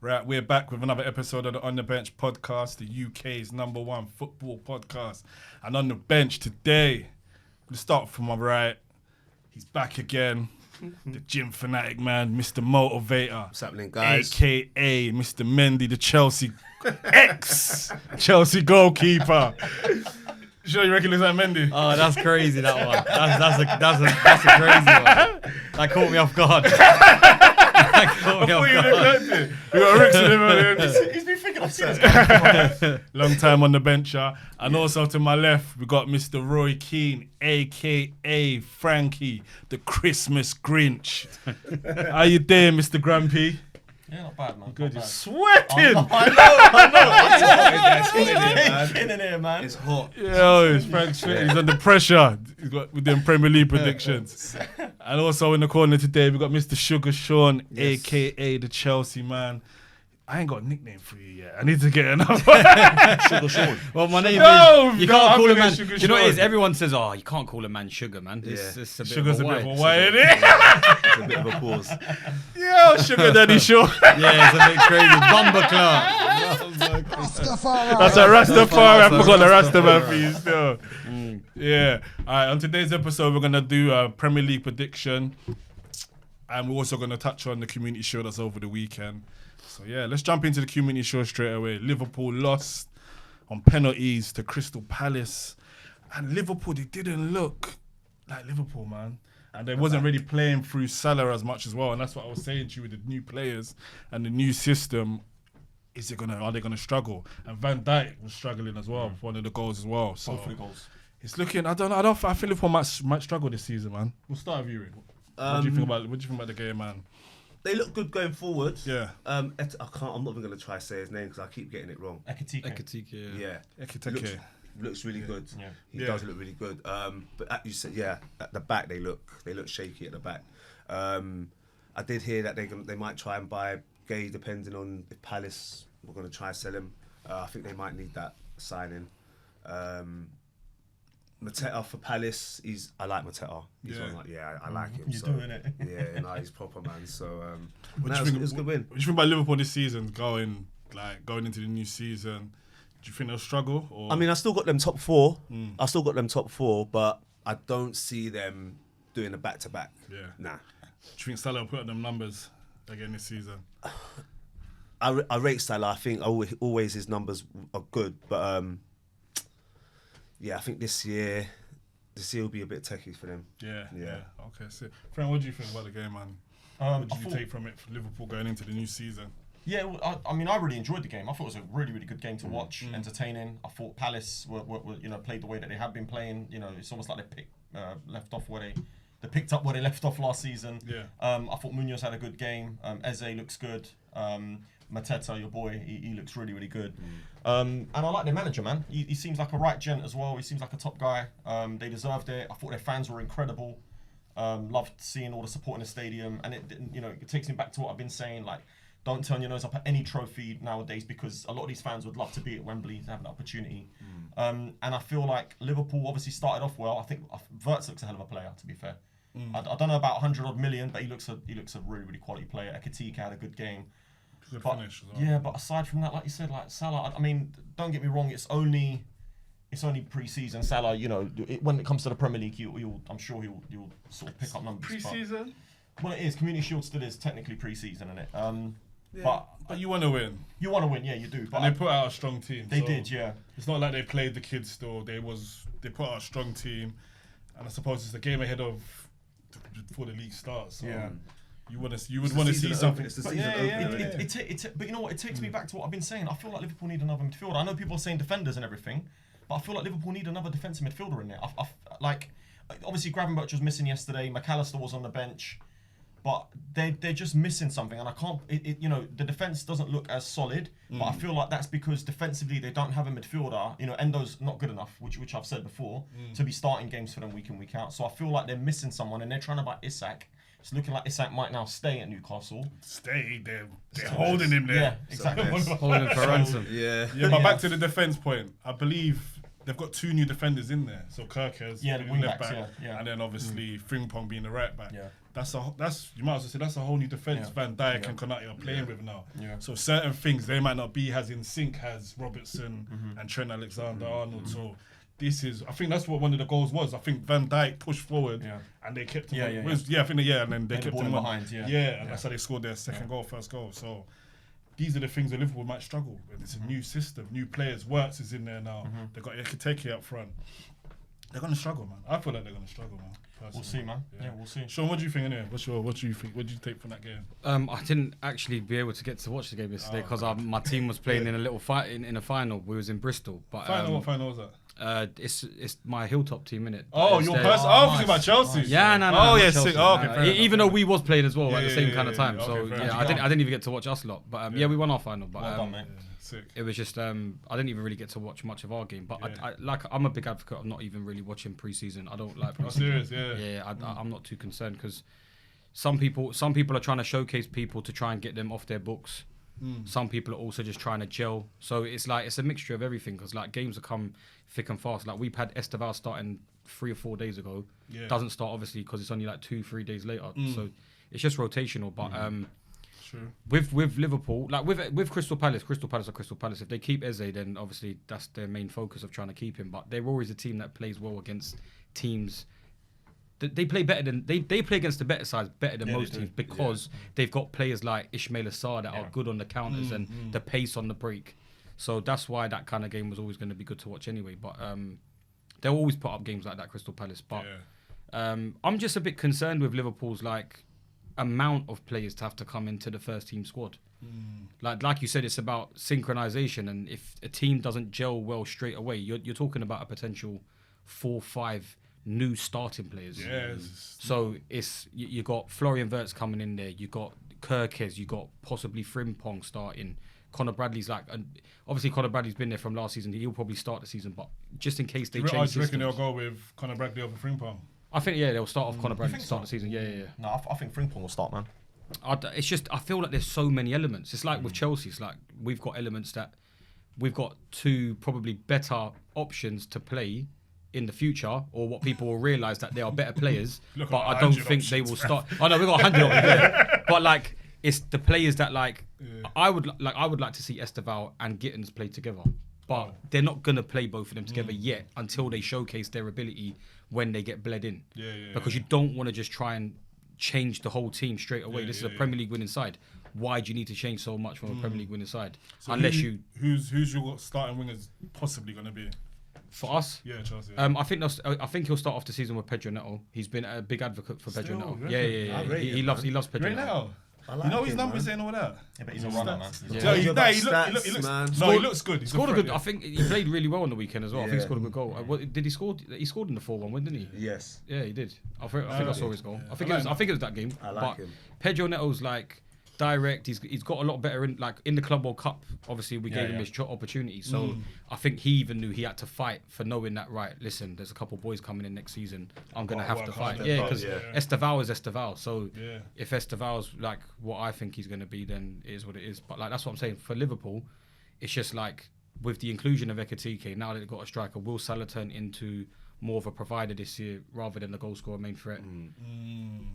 Right, we're back with another episode of the On The Bench podcast, the UK's #1 football podcast. And on the bench today, let's start from my right. He's back again, the gym fanatic man, Mr. Motivator. What's happening, guys? AKA Mr. Mendy, the Chelsea Chelsea goalkeeper. Sure, you reckon it's like Mendy? Oh, that's crazy, that one. That's a crazy one. That caught me off guard. We got Ricks in him. He's been thinking I've seen this. Long time on the bencher. And also to my left, we got Mr. Roy Keane, a.k.a. Frankie, the Christmas Grinch. How you doing, Mr. Grumpy? Yeah, not bad, man. Good, Not you're bad. sweating. It's hot in here, man. It's hot. Yo, it's Frank sweating. He's under pressure. He's got with them Premier League predictions. And also in the corner today, we got Mr. Sugar Sean, a.k.a. the Chelsea man. I ain't got a nickname for you yet. I need to get another. Sugar Sean. Well, my name No, is... You no, can't I'm call a gonna man... Sugar You know what it is? Sean. Everyone says, oh, you can't call a man Sugar, man. It's a bit Sugar's of a a bit of a white. white, isn't it? It's a bit of a pause. Yo, Sugar Daddy Sean. Yeah, it's a bit crazy. Bumba Clark. That's a Rastafari. I forgot the Rastaman for you still. Yeah. All right, on today's episode, we're going to do a Premier League prediction. And we're also going to touch on the community show that's over the weekend. So, yeah, let's jump into the community show straight away. Liverpool lost on penalties to Crystal Palace. And Liverpool, they didn't look like Liverpool, man. And they wasn't really playing through Salah as much as well. And that's what I was saying to you with the new players and the new system. Are they gonna struggle? And Van Dijk was struggling as well for one of the goals as well. So Both of the goals. it's looking. I think Liverpool might struggle this season, man. We'll start with you, Rick. What do you think about the game, man? They look good going forward. Yeah. I'm not even gonna try to say his name because I keep getting it wrong. Ekitike. Yeah. Ekitike. Looks really good. Yeah. He does look really good. But you said, at the back they look shaky at the back. I did hear that they might try and buy Gay depending on if Palace were going to try and sell him. I think they might need that signing. Mateta for Palace, I like Mateta. I like him. You're doing it. Yeah, no, he's proper, man. So It was a good win. What do you think about Liverpool this season? Going into the new season, do you think they'll struggle? Or? I mean, I still got them top four. But I don't see them doing a back-to-back. Yeah. Nah. Do you think Salah will put up them numbers again this season? I rate Salah. I think always his numbers are good, but I think this year will be a bit techie for them. Yeah. Okay, so Frank, what do you think about the game, man? What did you take from it for Liverpool going into the new season? Yeah, well, I mean, I really enjoyed the game. I thought it was a really, really good game to watch, entertaining. I thought Palace were played the way that they had been playing. You know, it's almost like they left off where they picked up where they left off last season. Yeah. I thought Munoz had a good game. Eze looks good. Mateta, your boy, he looks really, really good. And I like their manager, man. He seems like a right gent as well. He seems like a top guy. They deserved it. I thought their fans were incredible. Loved seeing all the support in the stadium. And it takes me back to what I've been saying, like, don't turn your nose up at any trophy nowadays because a lot of these fans would love to be at Wembley to have an opportunity. And I feel like Liverpool obviously started off well. I think Wirtz looks a hell of a player, to be fair. I don't know about 100 odd million, but he looks a really, really quality player. Ekitike had a good game. Good finish as well. Yeah, but aside from that, like you said, like Salah, I mean, don't get me wrong, it's only pre-season. Salah, when it comes to the Premier League, I'm sure he'll sort of pick up numbers. Pre-season? Well, it is. Community Shield still is technically pre-season, isn't it? But you want to win. You want to win, yeah, you do. But And they put out a strong team. They did, yeah. It's not like they played the kids still. They put out a strong team, and I suppose it's the game ahead of before the league starts. So Yeah. you would want to see something. It's the But season opener. but you know what? It takes me back to what I've been saying. I feel like Liverpool need another midfielder. I know people are saying defenders and everything, but I feel like Liverpool need another defensive midfielder in there. Like, obviously Gravenberch was missing yesterday. McAllister was on the bench, but they're just missing something. And I can't. The defense doesn't look as solid. But I feel like that's because defensively they don't have a midfielder. Endo's not good enough, which I've said before, to be starting games for them week in, week out. So I feel like they're missing someone, and they're trying to buy Isak. It's looking like Isak might now stay at Newcastle. They're holding him there. Yeah, exactly. Holding him for ransom. Yeah. Yeah, but back to the defence point. I believe they've got 2 new defenders in there. So Kirkers, Yeah, the wing left backs, back, yeah. and then obviously Frimpong being the right back. Yeah. That's you might as well say that's a whole new defense. Yeah. Van Dijk and Konate are playing with now. Yeah. So certain things they might not be as in sync as Robertson and Trent Alexander-Arnold. So this is, I think that's what one of the goals was. I think Van Dijk pushed forward and they kept him. Yeah. I think and then they They kept ball him him on. behind, yeah. And that's how they scored their first goal. So these are the things that Liverpool might struggle with. It's a new system, new players. Wirtz is in there now. They've got Ekiteke up front. They're going to struggle, man. I feel like they're going to struggle, man. Personally. We'll see, man. Yeah, we'll see. Sean, what do you think anyway? What do you think? What did you take from that game? I didn't actually be able to get to watch the game yesterday because my team was playing in a little fight in a final. We was in Bristol, but What final was that? It's my Hilltop team, innit? Oh, your person. I was thinking about Chelsea. Yeah, no. Oh, not yeah, Chelsea, sick. Oh, okay, no. fair enough, Even though we was playing as well at the same kind of time. Okay, So fair yeah, enough. I didn't even get to watch us lot. But we won our final. But Well done, mate. Sick. it was just I didn't even really get to watch much of our game. But Yeah. I'm a big advocate of not even really watching pre-season. I don't like Oh, pre-season. serious, yeah. I'm not too concerned because some people are trying to showcase people to try and get them off their books. Some people are also just trying to gel. So it's a mixture of everything because like games have come thick and fast. Like we've had Esteval starting 3 or 4 days ago. Yeah. Doesn't start obviously because it's only like 2-3 days later. So it's just rotational. But True. with Liverpool, like with Crystal Palace are Crystal Palace. If they keep Eze, then obviously that's their main focus of trying to keep him. But they're always a team that plays well against teams. They play better than they play against the better sides better than most teams because they've got players like Ismail Assar that are good on the counters and the pace on the break. So that's why that kind of game was always going to be good to watch anyway. But they'll always put up games like that, Crystal Palace. But I'm just a bit concerned with Liverpool's like amount of players to have to come into the first team squad. Like you said, it's about synchronization, and if a team doesn't gel well straight away, you're talking about a potential 4-5 new starting players. Yes. So it's you got Florian Wirtz coming in there, you got Kirkes, you got possibly Frimpong starting. Conor Bradley's obviously Conor Bradley's been there from last season. He'll probably start the season, but just in case they change I reckon systems, they'll go with Conor Bradley over Frimpong. I think they'll start off Conor Bradley to start the season. Yeah. No, I think Frimpong will start, man. It's just I feel like there's so many elements. It's like with Chelsea, it's like we've got elements that we've got 2 probably better options to play in the future, or what people will realise that they are better players, Look, but I don't think they will start. Oh no, we've got 100 options, yeah. But like it's the players that I would like to see Esteval and Gittins play together, but they're not gonna play both of them together yet until they showcase their ability when they get bled in. Because you don't want to just try and change the whole team straight away. This is a Premier League winning side. Why do you need to change so much from a Premier League winning side? So Unless you who's your starting wingers possibly going to be? for us. Yeah, Chelsea. I think he'll start off the season with Pedro Neto. He's been a big advocate for Pedro Neto. Yeah. He loves Pedro Right Neto. now. like You know his him, numbers man. saying all that. Yeah, but he's a runner, man. Yeah. No, He he stats, looks. man. No, he looks good. He's Scored a threat, good. I think he played really well on the weekend as well. I think he scored a good goal. Did he score? He scored in the 4-1 win, didn't he? Yes. Yeah, he did. I think I saw his goal. I think like it was that game. I like but him. Pedro Neto's like direct. He's got a lot better in the Club World Cup. Obviously, we gave him his opportunity. So I think he even knew he had to fight for knowing that. Right, listen, there's a couple boys coming in next season. I'm gonna have to fight. Yeah, because Esteval is Esteval. So if Esteval's like what I think he's gonna be, then it is what it is. But like that's what I'm saying for Liverpool. It's just like with the inclusion of Ekitike, now that they've got a striker, will Salah turn into more of a provider this year rather than the goal scorer main threat?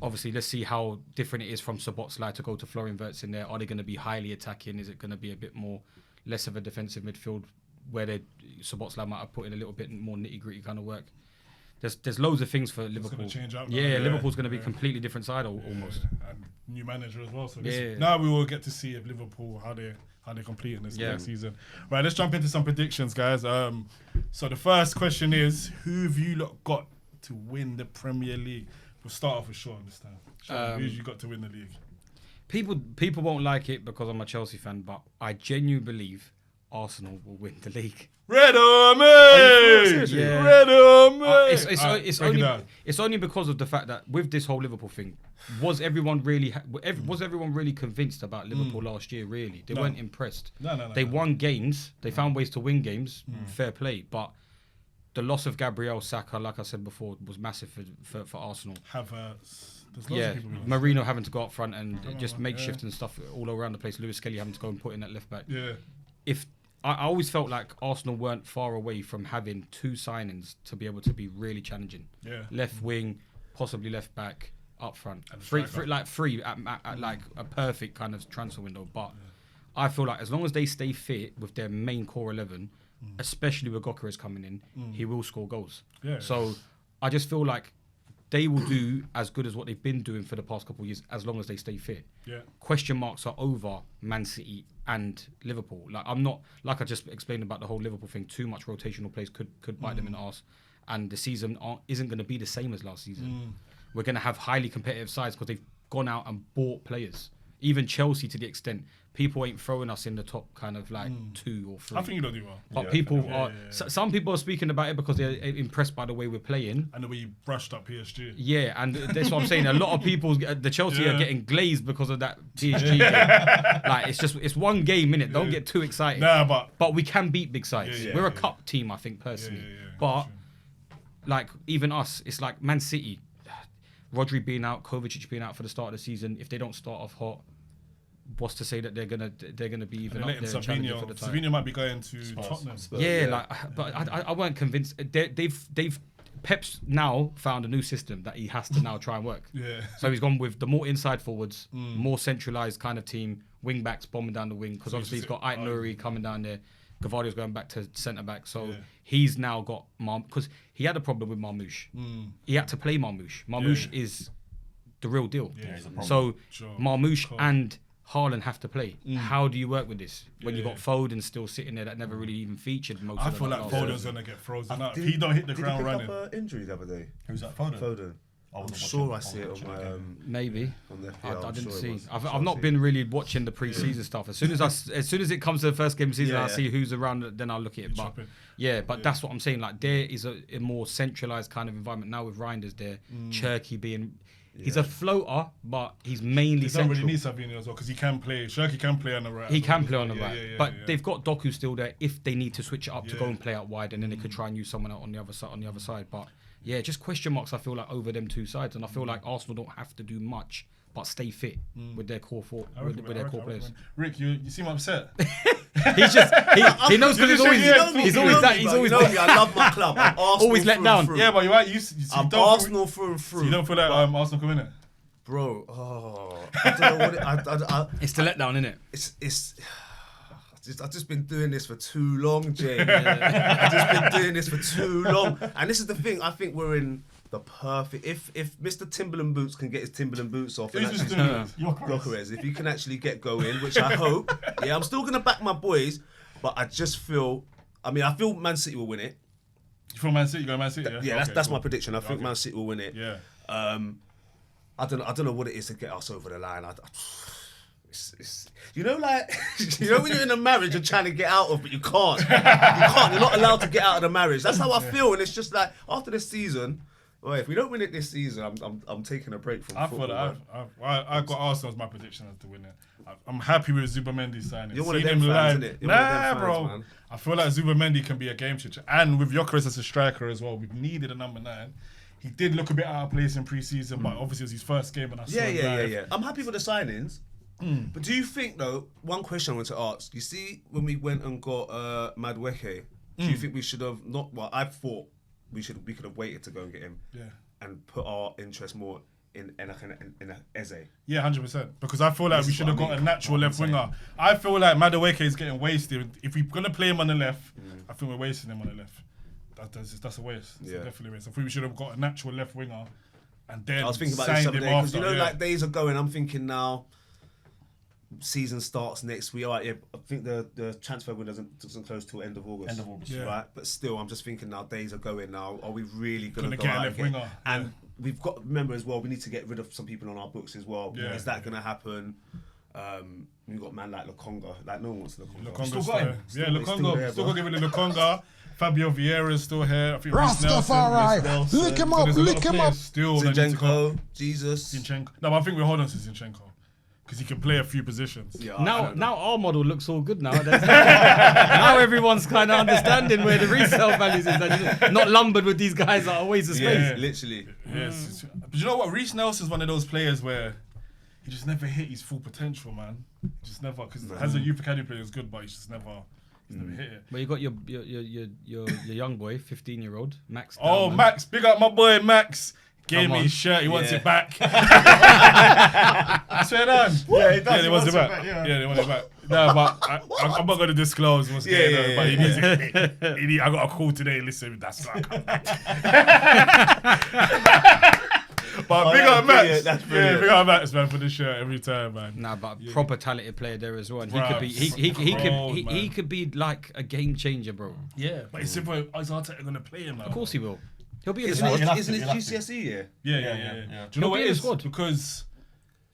Obviously, let's see how different it is from Szoboszlai to go to Florian Wirtz in there. Are they going to be highly attacking? Is it going to be a bit more less of a defensive midfield where Szoboszlai might have put in a little bit more nitty-gritty kind of work? There's loads of things for Liverpool. gonna change up now. Yeah, Yeah, Liverpool's going to be a completely different side almost. And new manager as well. So Yeah. now we will get to see if Liverpool how they complete in this next season. Right, let's jump into some predictions, guys. So the first question is, who have you lot got to win the Premier League? We'll start off with Sean this time. Sean, who have you got to win the league? People won't like it because I'm a Chelsea fan, but I genuinely believe Arsenal will win the league. Red or me? Yeah. Red or me? It's only because of the fact that with this whole Liverpool thing, was everyone really convinced about Liverpool last year? Really, they weren't impressed. No. They won games. They found ways to win games. Fair play, but the loss of Gabriel Saka, like I said before, was massive for Arsenal. There's loads of people who Marino having to go up front and just makeshift and stuff all around the place. Lewis Kelly having to go and put in that left back. Yeah. If I always felt like Arsenal weren't far away from having 2 signings to be able to be really challenging. Yeah. Left wing, possibly left back, up front. And Free striker. at like a perfect kind of transfer window. But I feel like as long as they stay fit with their main core 11, especially with Gyökeres coming in, he will score goals. Yeah. So I just feel like they will do as good as what they've been doing for the past couple of years as long as they stay fit. Yeah. Question marks are over Man City and Liverpool. Like I'm not, like I just explained about the whole Liverpool thing, too much rotational plays could bite them in the arse. And the season isn't going to be the same as last season. We're going to have highly competitive sides because they've gone out and bought players. Even Chelsea, to the extent, people ain't throwing us in the top kind of like 2 or 3. I think you don't do well. But people are. Some people are speaking about it because they're impressed by the way we're playing. And the way you brushed up PSG. Yeah, and that's what I'm saying. A lot of people, the Chelsea are getting glazed because of that PSG game. Like it's one game, innit? Don't get too excited. Nah, but we can beat big sides. We're a cup team, I think, personally. But like even us, it's like Man City, Rodri being out, Kovacic being out for the start of the season. If they don't start off hot, what's to say that they're gonna be even up there challenging for the title? Savino might be going to Tottenham. But I weren't convinced. They've Pep's now found a new system that he has to now try and work. So he's gone with the more inside forwards, more centralised kind of team, wing backs bombing down the wing because obviously he's got Ait Nouri coming down there. Gavardio's going back to centre back, so he's now got because he had a problem with Marmoush. He had to play Marmoush. Marmoush is the real deal. So Marmoush and Haaland have to play. How do you work with this when you got Foden still sitting there that never really even featured most? I of feel like Foden's gonna get frozen up. He don't hit the ground running. Did he pick up an injury the other day? Who's that? Foden. I'm sure I see it on my maybe. On the I didn't see. I've not been really watching the pre-season stuff. As soon as it comes to the first game of the season, I'll see who's around. Then I'll look at it. But that's what I'm saying. Like there is a more centralized kind of environment now with Reinders there. Cherky being. He's a floater, but he's mainly central. They don't really need Savino as well because he can play. Cherky can play on the right. He can play on the right, but they've got Doku still there if they need to switch it up to go and play out wide, and then they could try and use someone out on the other side. But yeah, just question marks. I feel like over them 2 sides, and I feel like Arsenal don't have to do much but stay fit with their core with their core players. Rick, you seem upset. He's just he knows because he's always I love my club. I'm Arsenal always let down. Yeah, but you're right. I'm Arsenal through and through. So you don't feel like Arsenal can win it, bro? I don't know what it's the letdown, isn't it? It's. I've just been doing this for too long, Jay. I've just been doing this for too long, and this is the thing. I think we're in the perfect. If Mr. Timberland Boots can get his Timberland boots off, and actually, Gyökeres, if he can actually get going, which I hope. Yeah, I'm still gonna back my boys, but I just feel. I feel Man City will win it. You feel Man City? Go Man City? Yeah, that's my prediction. I think Man City will win it. Yeah. I don't know what it is to get us over the line. It's you know when you're in a marriage you're trying to get out of but you can't. You're not allowed to get out of the marriage. That's how I feel, and it's just like after this season, well, if we don't win it this season, I'm taking a break from football. I got Arsenal as my prediction as to win it. I'm happy with Zubimendi signing. You're one of them fans, innit? Nah, bro. Man. I feel like Zubimendi can be a game changer, and with Gyökeres as a striker as well, we've needed a number 9. He did look a bit out of place in pre-season, but obviously it was his first game, and I saw Yeah. I'm happy with the signings. But do you think though? One question I want to ask. You see, when we went and got Madueke, do you think we should have not? Well, I thought we could have waited to go and get him. Yeah. And put our interest more in Eze. Yeah, 100%. Because I feel like we should have got a natural left winger. I feel like Madueke is getting wasted. If we're gonna play him on the left, I think we're wasting him on the left. That's a waste. It's definitely a waste. I think we should have got a natural left winger, and then I was thinking about this the other day because like days are going. I'm thinking now. Season starts next week. I think the transfer window doesn't close till end of August. Right? But still, I'm just thinking now. Days are going now. Are we really gonna go get out a left winger? And we've got to remember as well. We need to get rid of some people on our books as well. Yeah. Is that gonna happen? We've got a man like Lokonga. Like no one wants Lokonga. Lokonga's still got him. Lokonga. Still got to give it to Lokonga. Fabio Vieira's still here. I think Rastafari. Lick him up. Lick him up. Zinchenko. Jesus. Zinchenko. No, but I think we're holding on to Zinchenko. Because he can play a few positions. Yeah, now our model looks all good nowadays. Now everyone's kind of understanding where the resale values is. Not lumbered with these guys that are always the space. Yeah, literally. Yes. But you know what? Reece Nelson's one of those players where he just never hit his full potential, man. He just never, because as a youth academy player, he was good, but he's Never hit it. But you got your young boy, 15-year-old Max. Oh, Dowman. Max, big up my boy Max. Gave Come me on. his shirt. He wants Yeah. it back. I swear on. Yeah, he does. Yeah, they want it back. Yeah. Yeah, they want it back. No, but I'm not going to disclose what's going on. But he needs it. I got a call today. Listen, that's not coming back. But big up Max. brilliant, that's brilliant. Yeah, big up Max, man, for the shirt every time, man. Nah, but proper talented player there as well. And he Bruh, could be he man. could be like a game changer, bro. Yeah, but it's simple. Is Arteta going to play him now? Of course he will. He'll be in the Isn't squad. He'll have it to, he'll have to. GCSE year? Yeah. Yeah. Do you know He'll what be it in the is? squad. Because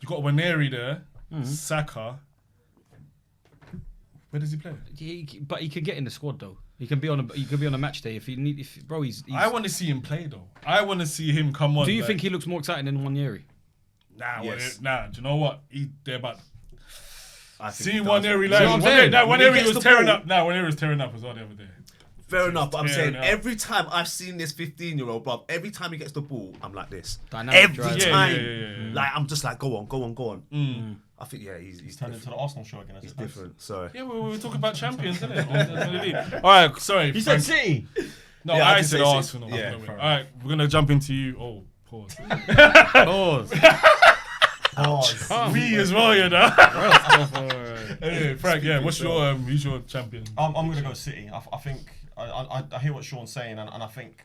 you got Waneri there, Saka. Where does he play? But he can get in the squad though. He can be on a match day if he need. If bro, he's I want to see him play though. I want to see him come on. Do you like, think he looks more exciting than Waneri? Nah, Yes. nah. Do you know what? They're about I think seeing he does. Waneri See what I'm like. saying? When he Waneri gets was the tearing ball- up. Nah, Waneri was tearing up as well the other day. Fair enough, but I'm saying tearing up. every time I've seen this 15-year-old, bro, every time he gets the ball, I'm like this. Dynamic Every driver. time. Yeah. Like, I'm just like, go on. I think, yeah, he's Turned into different. the Arsenal show again. He's different, so. Yeah, we were talking about champions, isn't it? All right, sorry. He said Frank. City. No, Yeah, I I did said say Arsenal. City. Yeah, All fair right, we're gonna jump into you. Oh, pause. We as well, you know. Anyway, Frank, yeah, who's your champion? I'm going to go City. I think I hear what Sean's saying, and I think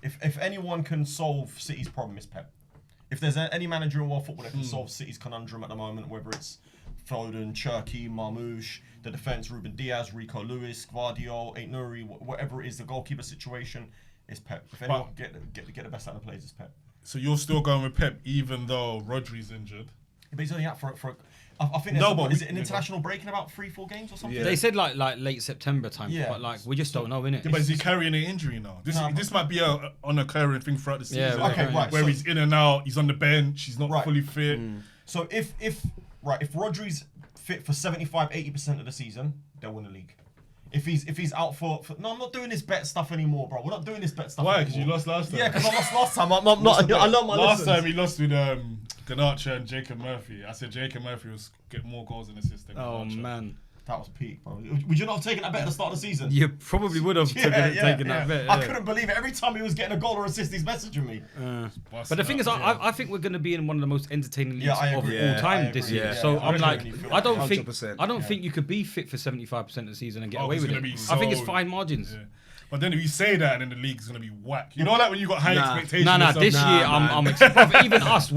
if anyone can solve City's problem, it's Pep. If there's any manager in world football that can solve City's conundrum at the moment, whether it's Foden, Cherki, Marmoush, the defence, Ruben Diaz, Rico Lewis, Gvardiol, Aït-Nouri, whatever it is, the goalkeeper situation, it's Pep. If anyone can get the best out of the players, it's Pep. So you're still going with Pep, even though Rodri's injured. But he's only out for I think No, there's but is we- it an international break in about 3-4 games or something? Yeah. They said like late September time, Yeah. but like we just don't know, innit? Yeah, but is he carrying an injury now? This might be a occurring thing throughout the season. Yeah, Okay, right. Where so, he's in and out, he's on the bench, he's not Right. fully fit. so if Rodri's fit for 75-80% of the season, they'll win the league. If he's out for no, I'm not doing this bet stuff anymore, bro. We're not doing this bet stuff. Why? anymore. Because you lost last time. Yeah, because I lost last time. I'm not. I learned my Last lessons. time he lost with Garnacho and Jacob Murphy. I said Jacob Murphy was get more goals in the system. Oh man, That was peak, bro. Would you not have taken that bet at the start of the season? you probably would have taken that bet. I yeah. couldn't believe it. Every time he was getting a goal or assist, he's messaging me. But the thing is, I think we're going to be in one of the most entertaining leagues Yeah, I of agree. all Yeah, time I this agree. year. Yeah, So yeah, I'm I like, really feel I don't that. think 100%. I don't think you could be fit for 75% of the season and get away it's with gonna it. be I think it's so- fine margins. Yeah. But then if you say that, and then the league's gonna be whack. You know, like when you got high Nah. expectations. Nah, of this something? year bruv, even us,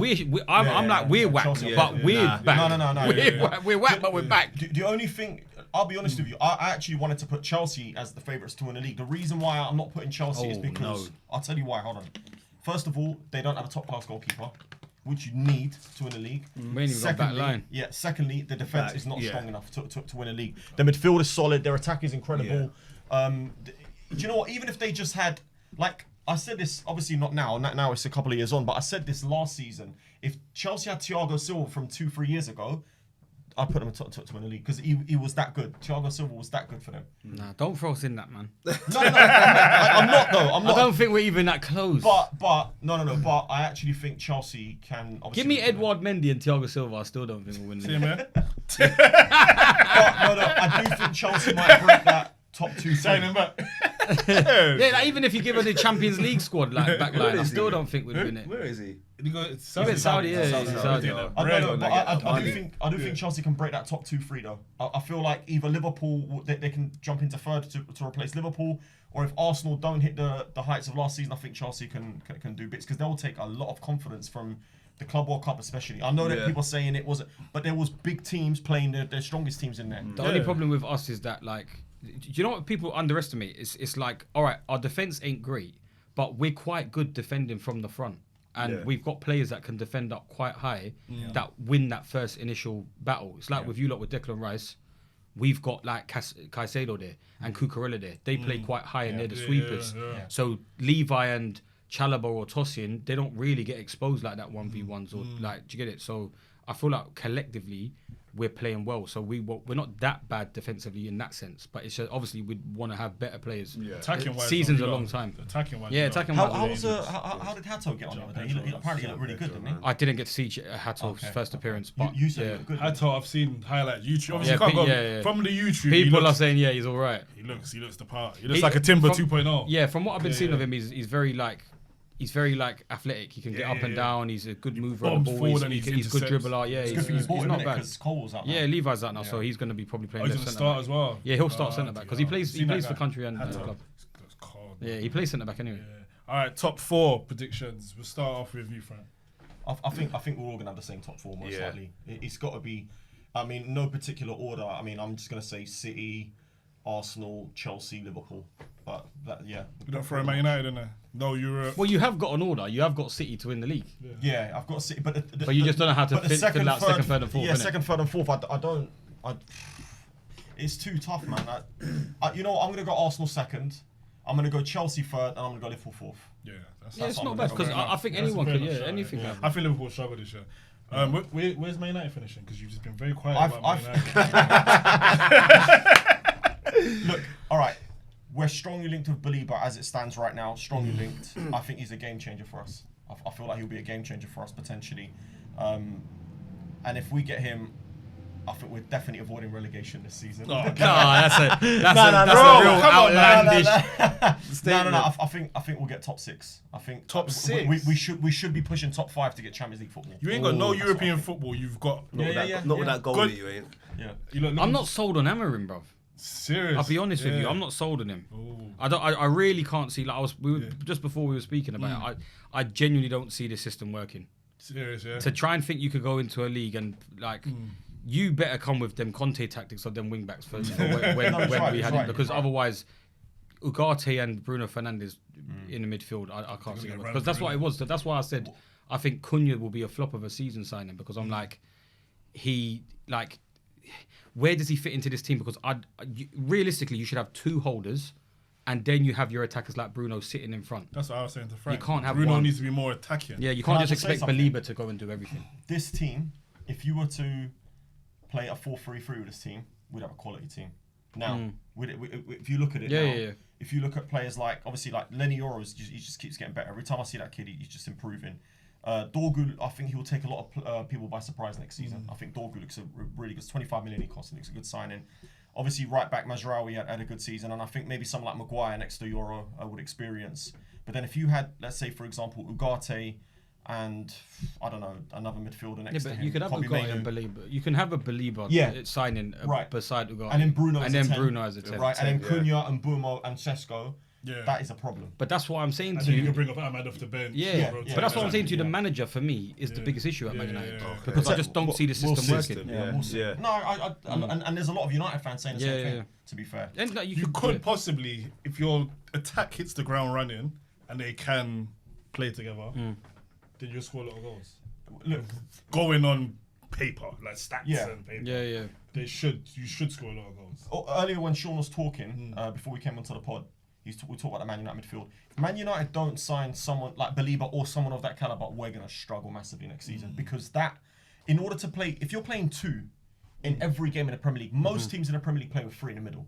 I'm like we're whack, Chelsea, but yeah. we're Nah. back. No. We're whack, but we're back. The only thing, I'll be honest with you, I actually wanted to put Chelsea as the favourites to win the league. The reason why I'm not putting Chelsea is Oh, because no. I'll tell you why. Hold on. First of all, they don't have a top class goalkeeper, which you need to win the league. We ain't even got back line. Yeah. Secondly, the defense Back, is not yeah. strong enough to win a league. The midfield is solid. Their attack is incredible. Do you know what? Even if they just had, like I said this, obviously not now. Now it's a couple of years on, but I said this last season. If Chelsea had Thiago Silva from 2-3 years ago, I'd put them to win the league because he was that good. Thiago Silva was that good for them. Nah, don't throw us in that, man. No, I'm not though. I'm I not. don't think we're even that close. But no. But I actually think Chelsea can. Obviously Give me win the league. Edouard Mendy and Thiago Silva. I still don't think we'll win. See, The man. But, no, I do think Chelsea might break that top 2. Sign him back. yeah, like, even if you give us the Champions League squad like back line, I is still he? don't think we'd win it. Where is he? He got He went Saudi, yeah, he's Saudi. I know, but I do money. think Chelsea can break that top 2-3 though. I feel like either Liverpool they can jump into third to replace Liverpool, or if Arsenal don't hit the heights of last season, I think Chelsea can do bits because they'll take a lot of confidence from the Club World Cup especially. I know that Yeah. people are saying it wasn't, but there was big teams playing their strongest teams in there. The only problem with us is that, like, do you know what people underestimate? It's like, all right, our defense ain't great, but we're quite good defending from the front. And Yeah. we've got players that can defend up quite high that win that first initial battle. It's like with you lot with Declan Rice, we've got like Caicedo there and Cucurella there. They play quite high and they're the sweepers. yeah. So Levi and Chalobah or Tosin, they don't really get exposed like that 1v1s or like, do you get it? So I feel like collectively we're playing well. So we're not that bad defensively in that sense. But it's just, obviously we'd want to have better players. Yeah. Attacking-wise, Season's a you long lot- time. Attacking-wise, Yeah, you lot- attacking. How did Hato get on the other day? Apparently he looked really good, didn't he? I didn't get to see Hato's Okay, first okay. appearance, but You said he yeah. looked good. Hato, I've seen highlight YouTube. Obviously, Yeah, you can't go yeah. from the YouTube. People are saying, yeah, he's all right. he looks the part. He looks like a Timber from- 2.0. Yeah, from what I've been Yeah, seeing yeah. of him, he's very athletic. He can get up and down. He's a good mover on bombs the ball. forward and He's he good intercepts. dribbler. Yeah, It's good for his he's ball, not bad. because Cole's out Yeah, now. Levi's out now, so he's going to be probably playing Oh, he's left going to centre start back. as well. Yeah, he'll start centre back because he plays Seen that for guy. country and Hato. club. That's cold. Yeah, he plays centre back anyway. Yeah. All right, top 4 predictions. We'll start off with you, Frank. I think we're all gonna have the same top 4 most Yeah. likely. It's got to be. I mean, no particular order. I mean, I'm just gonna say City, Arsenal, Chelsea, Liverpool. But You don't throw Man United in there. No Europe. Well, you have got an order. You have got City to win the league. Yeah, I've got City, but But you just don't know how to but the fill out second, third, and fourth. Yeah, innit? second, third, and fourth. I don't. It's too tough, man. You know what? I'm gonna go Arsenal second. I'm gonna go Chelsea third, and I'm gonna go Liverpool fourth. Yeah, that's Yeah, it's what not I'm bad gonna because go. I think That's anyone fair could. enough Yeah, shot, anything. yeah. can I think Liverpool struggle this year. Where's Man United finishing? Because you've just been very quiet I've- about Man United. Look, all right. We're strongly linked with Belieber as it stands right now. Strongly linked. I think he's a game changer for us. I feel like he'll be a game changer for us potentially. And if we get him, I think we're definitely avoiding relegation this season. Oh, that's a no, real come on, outlandish. No. I think we'll get top 6. I think Top six? We should be pushing top 5 to get Champions League football. You ain't got no That's what I European think. football. You've got. Not with that goal, Good. you ain't. Yeah. You look, I'm not sold on Amarim, bro. serious. I'll be honest with you. Yeah. I'm not sold on him. Ooh. I really can't see. Like just before we were speaking about it. I genuinely don't see the system working. Serious, yeah. To try and think you could go into a league and like. You better come with them Conte tactics of them wing backs for when No, he's right, we he's had right, him, because he's right. otherwise Ugarte and Bruno Fernandes in the midfield, I can't see get it run because that's through what it was. That's why I said I think Cunha will be a flop of a season signing because I'm like where does he fit into this team? Because realistically you should have 2 holders. And then you have your attackers like Bruno sitting in front. That's what I was saying to Frank. You can't have Bruno one. needs to be more attacking. Yeah, you Can can't I just just say expect something? Belieber to go and do everything. This team, if you were to play a 4-3-3 with this team, we'd have a quality team. Now, if you look at it Yeah, now, yeah. if you look at players like, obviously, like Lenny Yoro, he just keeps getting better. Every time I see that kid, he's just improving. Dorgu, I think he will take a lot of people by surprise next season. I think Dorgu looks really good. It's 25 million he costs, and looks a good signing. Obviously, right back Mazraoui had a good season, and I think maybe someone like Maguire next to Yoro would experience. But then if you had, let's say, for example, Ugarte and, I don't know, another midfielder Yeah, next to but him. you could have probably Ugarte made and him- Belieber. You can have a Belieber signing Right. beside Ugarte. And then Bruno and as then a 10. Bruno as a 10. Right, and then Yeah. Cunha and Bumo and Sesko, Yeah. that is a problem. But that's what I'm saying And to then you you. can bring up Ahmad off the bench. Yeah, rotate but that's what I'm saying to you. The Yeah. manager for me is the Yeah. biggest issue at Man Yeah, United yeah, yeah. because I just don't see the Well, system system, working. yeah. We'll see. Yeah. No, and there's a lot of United fans saying the Yeah, same yeah, thing, yeah. to be fair. And like, You could possibly, if your attack hits the ground running and they can play together, then you'll score a lot of goals. Look, Going on paper, like stats Yeah. and paper. Yeah. You should score a lot of goals. earlier when Sean was talking, before we came onto the pod, we talked about the Man United midfield. If Man United don't sign someone like Belieber or someone of that caliber, we're going to struggle massively next season. Because in order to play, if you're playing 2 in every game in the Premier League, most teams in the Premier League play with 3 in the middle.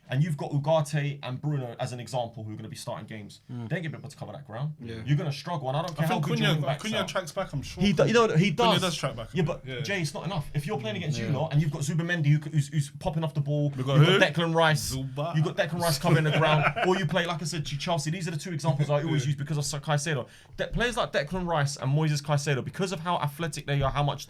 And you've got Ugarte and Bruno as an example who are going to be starting games. They ain't going to be able to cover that ground. Yeah. You're going to struggle. And I don't care I how think good your wing backs Cunha are. tracks back, I'm sure. He does. Cunha does track back. Yeah, but Yeah. Jay, it's not enough. If you're playing against you lot and you've got Zubamendi who's popping off the ball, you've got got who? Declan Rice, Zuba. you've got Declan Rice covering the ground, or you play, like I said, Chelsea. These are the 2 examples I always use because of Caicedo. Players like Declan Rice and Moises Caicedo, because of how athletic they are, how much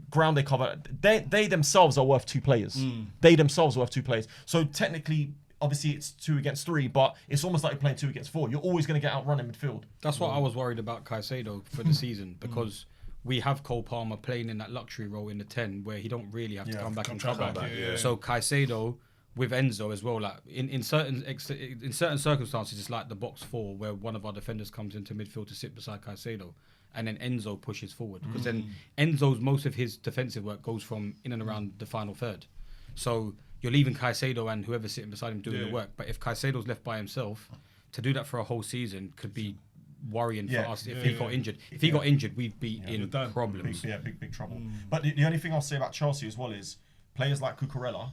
ground they cover, they themselves are worth 2 players. They themselves are worth 2 players. So technically, obviously it's 2 against 3, but it's almost like you're playing 2 against 4. You're always going to get outrun in midfield. That's what I was worried about Caicedo for the season because we have Cole Palmer playing in that luxury role in the 10 where he don't really have to come back and cover. yeah. So Caicedo with Enzo as well, like in certain circumstances, it's like the box 4 where one of our defenders comes into midfield to sit beside Caicedo, and then Enzo pushes forward because then Enzo's most of his defensive work goes from in and around the final third. So you're leaving Caicedo and whoever's sitting beside him doing the work. But if Caicedo's left by himself, to do that for a whole season could be worrying Yeah. for us if he got injured. If he got injured, we'd be in we're done. problems. Big trouble. But the only thing I'll say about Chelsea as well is players like Cucurella.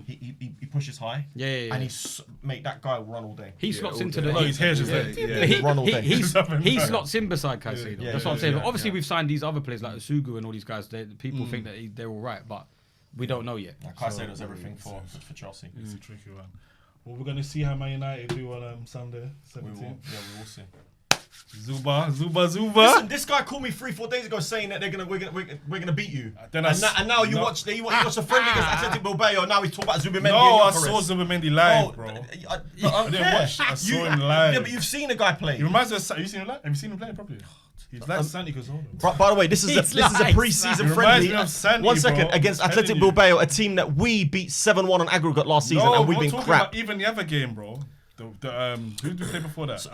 He pushes high. Yeah. And mate, that guy will run all day. He slots into the. No, his hair's just like, Run all day. He slots in beside Caicedo. Yeah, That's what I'm saying. yeah, But obviously, yeah. we've signed these other players like Usugu and all these guys. People think that they're all right, but we don't know yet. Caicedo's everything for Chelsea. It's a tricky one. Well, we're gonna see how Man United do on Sunday, We 17th. will see. Zuba. Listen, this guy called me 3-4 days ago saying that we're gonna beat you. Then And now you watch the friendly against Athletic Bilbao. Now he's talking about Zubimendi. No, I and saw Gyökeres. Zubimendi live, bro. I didn't watch. I saw him live. Yeah, but you've seen a guy play. He reminds me of. Have you seen him live? Have you seen him play properly? He's like Santi Cazorla. By the way, this is a pre-season He reminds friendly. me of Santi, 1 second, bro. against I'm Athletic telling you. Bilbao, a team that we beat 7-1 on aggregate last season, No, and we've we're been talking crap. about even the other game, bro. Who did we play before that?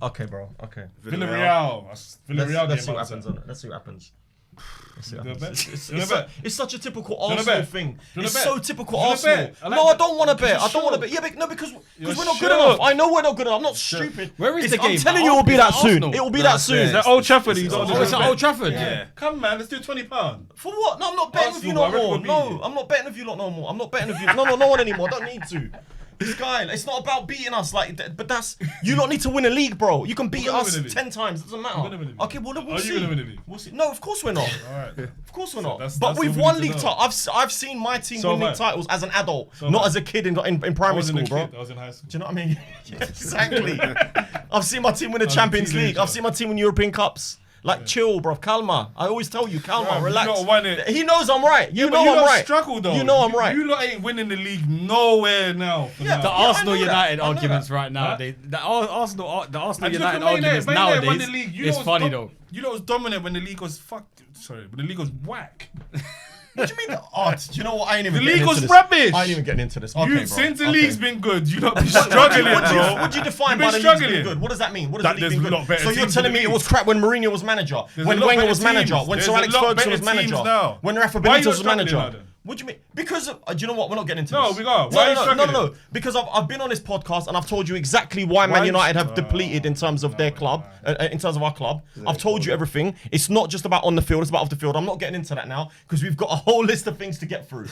Okay, bro. Okay. Villarreal. Villarreal Let's see game. what happens on it. Let's see what happens. Do you wanna bet? It's, Do you wanna bet? it's such a typical you wanna Arsenal bet? thing. Do you wanna It's bet? so typical Do you wanna Arsenal. bet? I like No, I that. don't want to bet. Because I don't want to you're bet. Yeah, but no, because You're we're not good shook. enough. I know we're not good enough. I'm not stupid. Where is the I'm game? telling you, it will be that soon. Arsenal? It will be that soon. it's Is that Old Trafford? It's Oh, it's at Old Trafford. Yeah. Come man, let's do £20. For what? No, I'm not betting with you Arsenal, no I reckon more. we'll beat No, you. I'm not betting with you lot no more. I'm not betting with you. No one anymore. I don't need to. This guy, it's not about beating us, but that's you don't need to win a league, bro. You can beat gonna us win the league. 10 times. It doesn't matter. gonna win the league. Okay, well then we'll Are see. you gonna win the league? We'll see. No, of course we're not. Alright. Of course we're not. that's But we've all we won need to league know. titles. I've seen my team So win have league I. titles as an adult, So have not I. as a kid in I primary wasn't school, a bro. kid. I was in high school. Do you know what I mean? Exactly. I've seen my team win the Champions teenager. League. I've seen my team win European Cups. Like, chill, bro. Calma. I always tell you, calma, Bruv, you relax. lot won it. He knows I'm right. You But know you I'm lot right. struggle though. You know I'm right. You lot ain't winning the league nowhere now. for Yeah, now. The I Arsenal know that. United I know arguments that. right now. Huh? The Arsenal And United look at arguments Man United won nowadays. the league. It's funny though. You lot was dominant when the league was when the league was whack. What do you mean? Oh, do you know what? I ain't even The getting league was into this. rubbish. I ain't even getting into this. Okay, You bro. since the Okay. league's been good, you lot be struggling, bro. What do you define You've by been the league's struggling. been good? What does that mean? What That does the league there's been a lot good? better So you're teams in telling the me it league. was crap when Mourinho was manager, There's when a lot Wenger better was manager, teams. when There's Sir a Alex lot Ferguson better was teams manager, now. when Rafa Why are you Benitez was struggling, manager. Adam? What do you mean? Because do you know what? We're not getting into No, this. we are. Why are you struggling? No. Because I've been on this podcast and I've told you exactly why Why Man you- United have depleted in terms of their club, in terms of our club. I've told you everything. It's not just about on the field; it's about off the field. I'm not getting into that now because we've got a whole list of things to get through.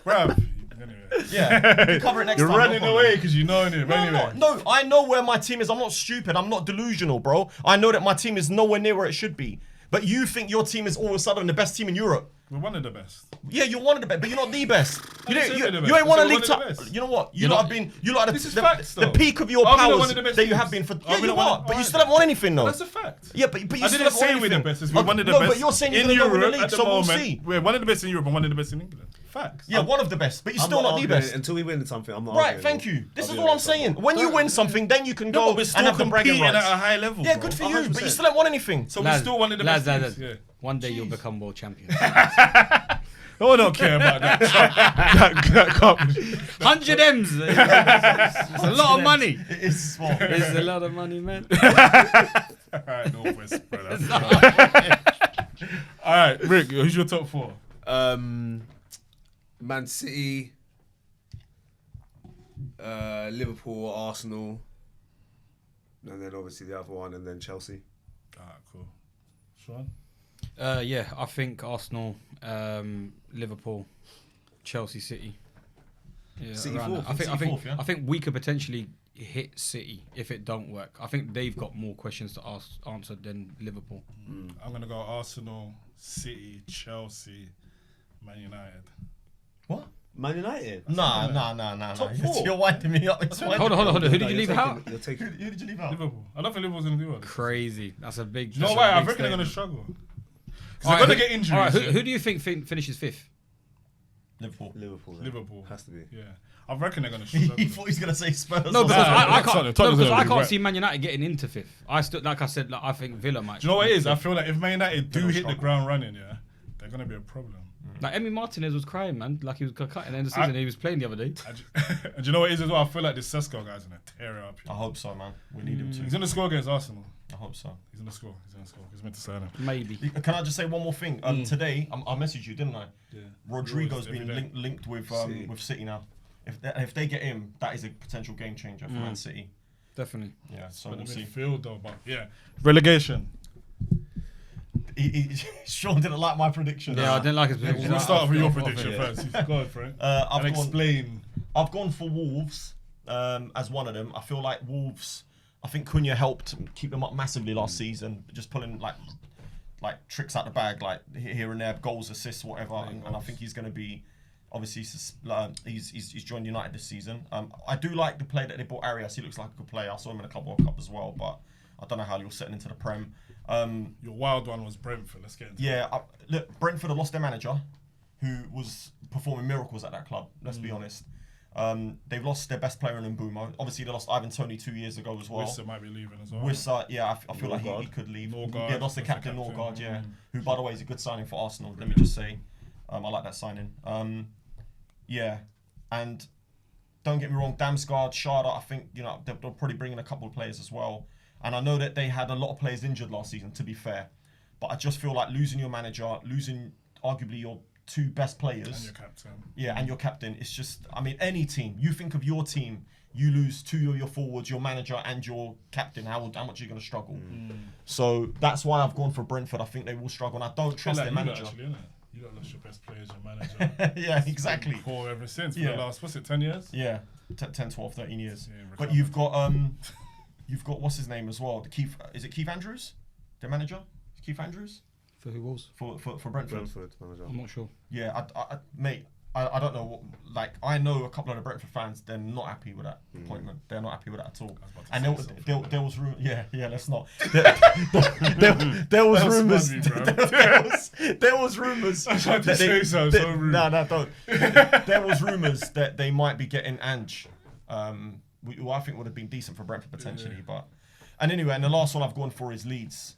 Bruv. Anyway. Yeah, we can cover it next You're time. running no problem. away because you know it. Anyway. No, I know where my team is. I'm not stupid. I'm not delusional, bro. I know that my team is nowhere near where it should be. But you think your team is all of a sudden the best team in Europe. We're one of the best. Yeah, you're one of the best, but you're not the best. You, didn't say you, we're the you best. ain't won I a said league we're one of the title. best. You know what? You You're lot not- have been. You lot This have is the, facts, the though. peak of your Are we not powers one of the best that you teams? have been for. Are Yeah, we you not one are, of- but you alright still haven't won anything though. That's a fact. Yeah, but you I still didn't haven't won say we're the anything. best. We're one of the no, best but you're saying you're in gonna go win the Europe league, at the so we'll moment. see. We're one of the best in Europe and one of the best in England. Facts. Yeah, one of the best, but you're still not the arguing best. until we win something. I'm not. Right, arguing, thank bro. you. This I'll is be all I'm honest, saying. When you win something, then you can No, go but we're and still have the bragging competing at a rights. high level. Yeah, bro. good for you, but you 100%. still haven't won anything. So we're still one of the best teams. Yeah. One day you'll become world champion. No one don't care about that. that cup. 100 M's. It's a lot of money. It is small. It's a lot of money, man. Alright, Northwest, brother. Alright, Rick, who's your top four? Man City, Liverpool, Arsenal, and then obviously the other one, and then Chelsea. Alright, cool. Sean? Yeah, I think Arsenal, Liverpool, Chelsea, City. Yeah, City around fourth. that. City fourth, yeah? I think we could potentially hit City if it don't work. I think they've got more questions to answer than Liverpool. I'm going to go Arsenal, City, Chelsea, Man United. What? Man United. Nah. Top four. You're winding me up. Hold on. Who did you leave out? You're taking. Who did you leave out? Liverpool. I don't think Liverpool's going to do well. Crazy. That's a big. You know that's a why? I big reckon they're going to statement. struggle. Because All they're right, going to get injuries. All right, yeah. who do you think finishes fifth? Liverpool. Liverpool. Then. Liverpool. Has to be. Yeah. I reckon they're going to He struggle. thought he was gonna say Spurs. No, or because something. I can't. Tottenham No, because gonna I be can't right. see Man United getting into fifth. I still, like I said, I think Villa might. Do you know what it is? I fifth. feel like if Man United do They'll hit the struggle. ground running, yeah, they're going to be a problem. Like Emi Martinez was crying, man. Like he was cutting at the end of the season. He was playing the other day. And do you know what it is as well? I feel like this Sesko guy's going to tear it up. I hope so, man. We need him He's to. going to score against Arsenal. I hope so. He's going to score. He's meant to sign him. Maybe. Can I just say one more thing? Today, I messaged you, didn't I? Yeah. Rodrigo's Every been day. linked with City. City now. If they get him, that is a potential game changer for Man City. Definitely. Yeah, so But we'll the see. midfield though, but yeah. Relegation. Sean didn't like my prediction. Yeah, I didn't like his prediction. We'll start with your Off prediction it. first. Go on, Frank. I've And gone- explain. I've gone for Wolves as one of them. I feel like Wolves. I think Cunha helped keep them up massively last season, just pulling like tricks out the bag, like here and there, goals, assists, whatever. And I think he's going to be. Obviously, he's joined United this season. I do like the play that they bought Arias. He looks like a good player. I saw him in a Club World Cup as well, but I don't know how he'll settle into the Prem. Your wild one was Brentford. Let's get into it. Yeah, look, Brentford have lost their manager, who was performing miracles at that club. Let's be honest. They've lost their best player in Mbeumo. Obviously, they lost Ivan Toney 2 years ago as well. Wissa might be leaving as well. Wissa, yeah, I feel like he Norgard. could leave. Norgard, Yeah, lost the that's the captain, captain. Norgard, yeah. Who, by the way, is a good signing for Arsenal, let me just say. I like that signing. Yeah, and don't get me wrong, Damsgaard, Sharda, I think, they'll probably bring in a couple of players as well. And I know that they had a lot of players injured last season, to be fair. But I just feel like losing your manager, losing arguably your 2 best players. And your captain. Yeah, and your captain. It's just, I mean, any team. You think of your team, you lose 2 of your forwards, your manager and your captain. How much are you going to struggle? So that's why I've gone for Brentford. I think they will struggle, and I don't trust their manager. Actually, innit? You don't lost your best players, your manager. Yeah, exactly. Poor ever since. For Yeah. the last, what's it, 10 years? Yeah, 10, 12, 13 years. Yeah, But you've got what's his name as well? Is it Keith Andrews? Their manager? Keith Andrews? For who was? For Brentford. Brentford manager. I'm not sure. Yeah, mate, I don't know. I know a couple of the Brentford fans. They're not happy with that appointment. They're not happy with that at all. And there was room. Yeah, let's not. There was rumors. There was rumors. I tried to say so rude. No, don't. There was rumors that they might be getting Ange. Who I think would have been decent for Brentford potentially, but. And anyway, and the last one I've gone for is Leeds.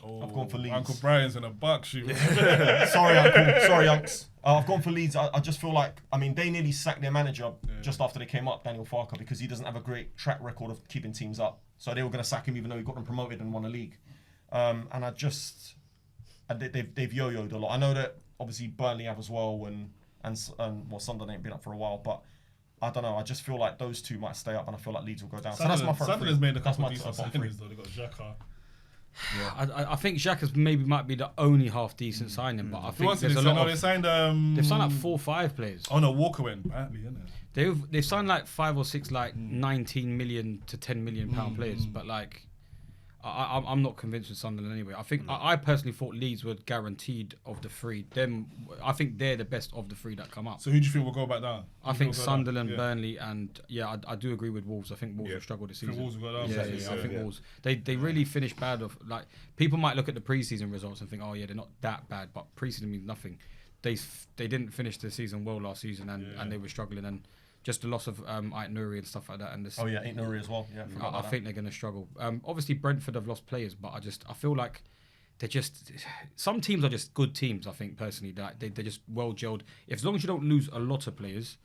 I've gone for Leeds. Uncle Brian's in a buck shoot. Sorry, Uncle. Sorry, Unks. I've gone for Leeds. I just feel like, I mean, they nearly sacked their manager just after they came up, Daniel Farker, because he doesn't have a great track record of keeping teams up. So they were going to sack him even though he got them promoted and won a league. And they've yo-yoed a lot. I know that obviously Burnley have as well, and Sunderland ain't been up for a while, but I don't know. I just feel like those 2 might stay up, and I feel like Leeds will go down. So that's my front 3. Sunderland's made a That's couple my of decent bottom 3. signings though. They got Xhaka. I think Xhaka's might be the only half decent signing, but I think there's a lot They of. signed. They've signed like 4 or 5 players. Oh no, Walker went badly, isn't it? They've signed like 5 or 6 like 19 million to 10 million pound players, but like I'm not convinced with Sunderland anyway. I think I personally thought Leeds were guaranteed of the 3. I think they're the best of the 3 that come up. So who do you think will go back down? I think Sunderland, Burnley, and I do agree with Wolves. I think Wolves will struggle this season. Wolves will go down. I think Wolves. They really finished bad. Like people might look at the preseason results and think, oh yeah, they're not that bad, but preseason means nothing. They didn't finish the season well last season, and they were struggling, and just the loss of Ait Nouri and stuff like that. And this, Oh yeah, Ait Nouri as well. Yeah, I think they're going to struggle. Obviously Brentford have lost players, but I feel like they're just, some teams are just good teams. I think personally that they're just well gelled. As long as you don't lose a lot of players,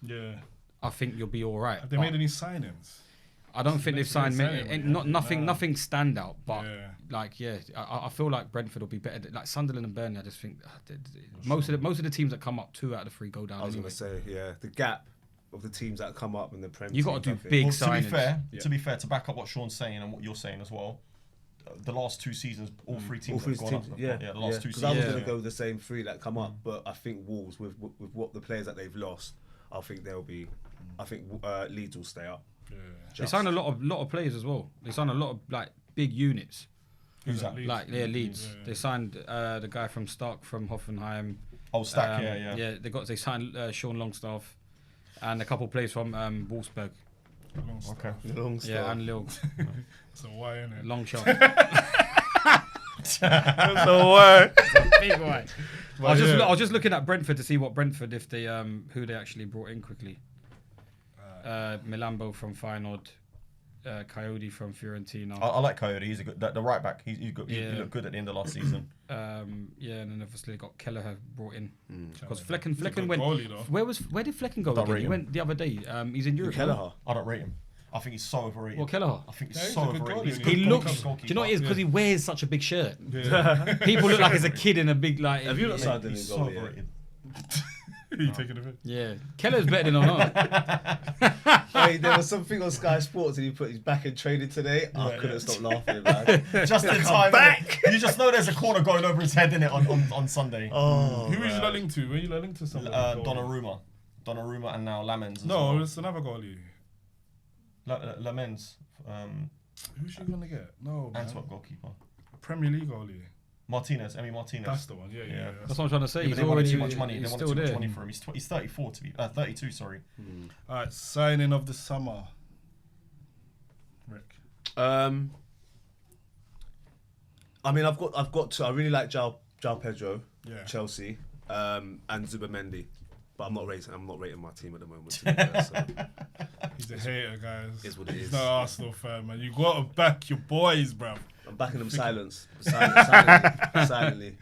I think you'll be all right. Have they made any signings? I don't think they've signed nothing standout, but Yeah. I feel like Brentford will be better. Like Sunderland and Burnley, I just think most of the teams that come up, 2 out of the 3 go down. I was anyway. going to say, the gap of the teams that come up in the Premier You got to do big Well, signings. to be fair, to back up what Sean's saying and what you're saying as well, the last 2 seasons, all 3 teams have gone up. The last 2 Because seasons. I was going to go with the same 3 that come up, but I think Wolves, with what the players that they've lost, I think they'll be. I think Leeds will stay up. Yeah. They signed a lot of players as well. They signed a lot of like big units. Who's that? Like Leeds. They signed the guy from Stark from Hoffenheim. Oh, Stack, yeah. Yeah, they signed Sean Longstaff and a couple players from Wolfsburg. Okay. Yeah, and Lille. So why innit? Long shot. So why? Big one. I was just looking at Brentford to see what Brentford, if they who they actually brought in quickly. Milambo from Feyenoord, Coyote from Fiorentina. I like Coyote. He's a good. The right back. He's good. He looked good at the end of last season. And then obviously they got Kelleher brought in because Flecken He's a good went. goalie, though. Where did Flecken go Don't again? rate He him. went the other day. He's in Europe. Kelleher. I don't rate him. I think he's so overrated. Well, Kelleher. I think he's Yeah, he's so a good overrated. goalie. He's a He good looks. goalkeeper. Do you know what it is? Because he wears such a big shirt. Yeah. People look like he's a kid in a big like. Have you not signed any He's so goal yet? overrated. You taking a bit? Yeah, Keller's better than Onana. Hey, there was something on Sky Sports and he put his back in training today. I couldn't stop laughing, man. Just in time. Back. You just know there's a corner going over his head in it on Sunday. Oh, Who is you linked to? Were you linked to someone? Donnarumma and now Lamens. No, it's another goalie. Lamens. Who's she gonna get? No, man. Antwerp goalkeeper. Premier League goalie. Martinez. That's the one. Yeah. That's what I'm trying to say. Yeah, He's they wanted already too much money. They he's wanted still too much there. money for him. He's 34 32. Sorry. All right, signing of the summer. Rick. I mean, I've got to. I really like João Pedro, Chelsea, and Zubamendi, but I'm not rating my team at the moment. To be fair, so. He's a hater, guys. Is what it He's is. not an Arsenal fan, man. You gotta back your boys, bruv. I'm backing them silently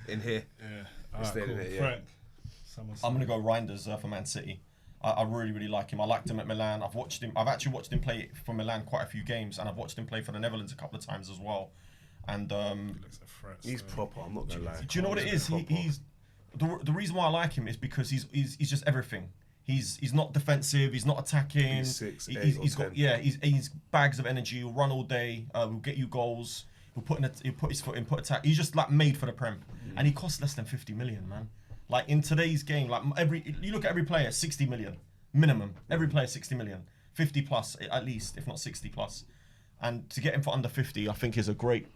in here. Yeah. All right, Staying cool. in it, yeah. Frank. I'm gonna go Reinders for Man City. I really, really like him. I liked him at Milan. I've actually watched him play for Milan quite a few games, and I've watched him play for the Netherlands a couple of times as well. And He looks a threat. He's so. proper. I'm not gonna lie. do you know what it is? He's the reason why I like him is because he's just everything. He's not defensive. He's not attacking. He's 6'8" He's or got 10. he's bags of energy. He'll run all day. He'll get you goals. He'll put his foot in, put attack. He's just like made for the Prem, and he costs less than 50 million, man. Like in today's game, like you look at every player, 60 million minimum. Every player 60 million, 50 plus at least, if not 60 plus. And to get him for under 50, I think is a great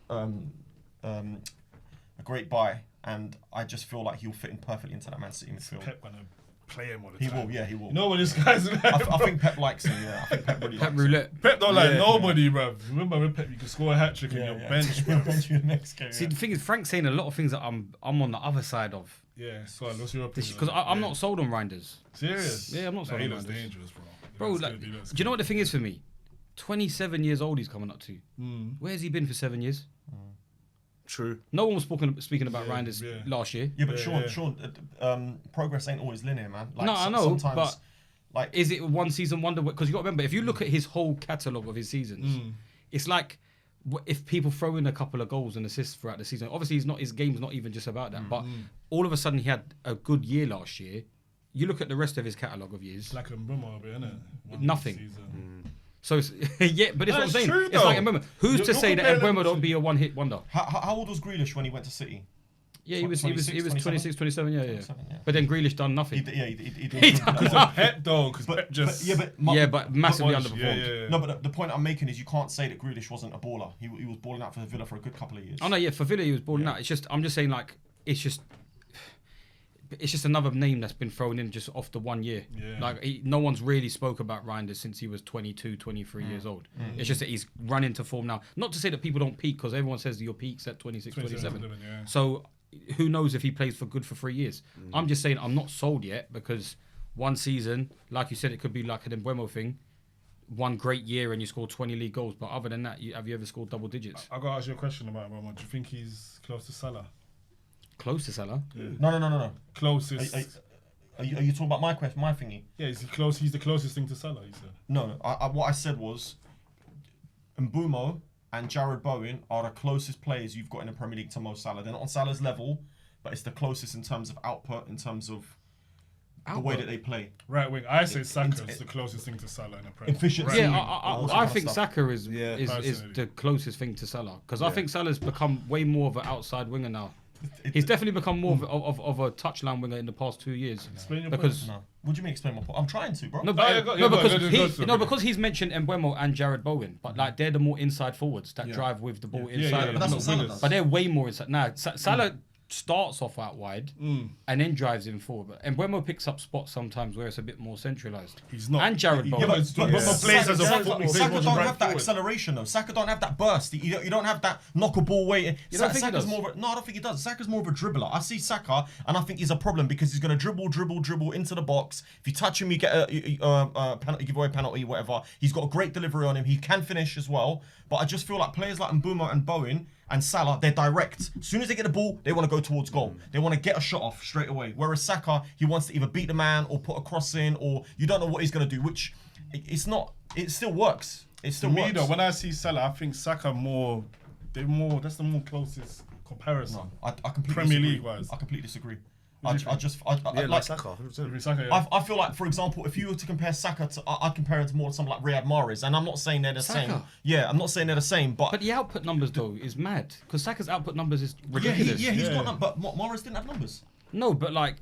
buy. And I just feel like he'll fit in perfectly into that Man City midfield. Pep gonna play him all the He time. will, yeah, he will. You know what this guy's like? I think Pep likes him, yeah. I think Pep really Pep likes roulette. Pep don't like Yeah. nobody, bruv. Remember when Pep, you could score a hat trick him. on your Yeah, bench, yeah. bruv. Bench you the next game. See, the thing is, Frank's saying a lot of things that I'm on the other side of. Yeah, so what's your opinion? Because I'm not sold on Reinders. Serious. Yeah, I'm not sold He on looks Reinders. dangerous, bro. Bro, like, do you know what the thing is for me? 27 years old he's coming up to. Where's he been for 7 years? True. No one was speaking about Reinders yeah. last year. Yeah, but Sean, progress ain't always linear, man. Like, No, I know, sometimes, but like, is it one season wonder? Because you got to remember, if you look at his whole catalogue of his seasons, it's like if people throw in a couple of goals and assists throughout the season. Obviously, his game's not even just about that. But all of a sudden, he had a good year last year. You look at the rest of his catalogue of years. Like a Mbuma a bit, innit? Nothing. So it's, yeah, but it's what I'm That's saying. true, It's like though. Mbeumo. Who's to You're say that comparing Mbeumo them don't to- be a one-hit wonder? how old was Grealish when he went to City? Yeah, he was 26, 27, yeah. 27, yeah. But then Grealish done nothing. He He done Because of Pep, though. Because But Pep just... But massively but- underperformed. Yeah. No, but the point I'm making is you can't say that Grealish wasn't a baller. He was balling out for Villa for a good couple of years. Oh no, yeah, for Villa he was balling out. I'm just saying, like, it's just another name that's been thrown in just off the 1 year. Yeah. Like no one's really spoke about Reinders since he was 22, 23 years old. It's just that he's run into form now. Not to say that people don't peak, because everyone says your peak's at 26, 27. yeah. So who knows if he plays for good for 3 years. I'm just saying I'm not sold yet, because one season, like you said, it could be like an Mbeumo thing. One great year and you score 20 league goals, but other than that, have you ever scored double digits? I got to ask you a question about Mbuma. Do you think he's close to Salah? Close to Salah. No. Closest. Are you talking about my question, my thingy? Yeah, he's the closest thing to Salah, you said. No. What I said was, Mbeumo and Jared Bowen are the closest players you've got in the Premier League to Mo Salah. They're not on Salah's level, but it's the closest in terms of output, in terms of the way that they play. Right wing. I say Saka's the closest thing to Salah in the Premier. Efficiency. Yeah, all that I kind of think stuff. Saka is Personally. the closest thing to Salah, because I think Salah's become way more of an outside winger now. He's definitely become more of a touchline winger in the past 2 years. Explain your Because point. No. What do you mean explain my point? I'm trying to, bro. no, because he's mentioned Mbeumo and Jared Bowen, but like they're the more inside forwards that drive with the ball inside. But that's what Salah does. But they're way more inside. Now Salah starts off out wide and then drives in forward. But Mbeumo picks up spots sometimes where it's a bit more centralised. He's not. And Jared Bowen. but plays as a Saka football. don't Plays have that forward. acceleration though. Saka don't have that burst. You don't have that knock a ball waiting. You don't think he Saka's does? more of a, no, I don't think he does. Saka's more of a dribbler. I see Saka and I think he's a problem because he's going to dribble into the box. If you touch him, you get a penalty, give away a penalty, whatever. He's got a great delivery on him. He can finish as well. But I just feel like players like Mbeumo and Bowen and Salah, they're direct. As soon as they get the ball, they want to go towards goal. They want to get a shot off straight away. Whereas Saka, he wants to either beat the man or put a cross in, or you don't know what he's going to do, which it's not. It still works. It still To me works. though, when I see Salah, I think Saka that's the more closest comparison. I completely Premier disagree. League wise. I completely disagree. Like Saka, 100%. Saka, yeah. I feel like, for example, if you were to compare Saka to, I'd compare it to more to someone like Riyad Mahrez, and I'm not saying they're the same. Yeah, I'm not saying they're the same, but the output numbers though is mad because Saka's output numbers is yeah, ridiculous. he's got but Mahrez didn't have numbers. No, but like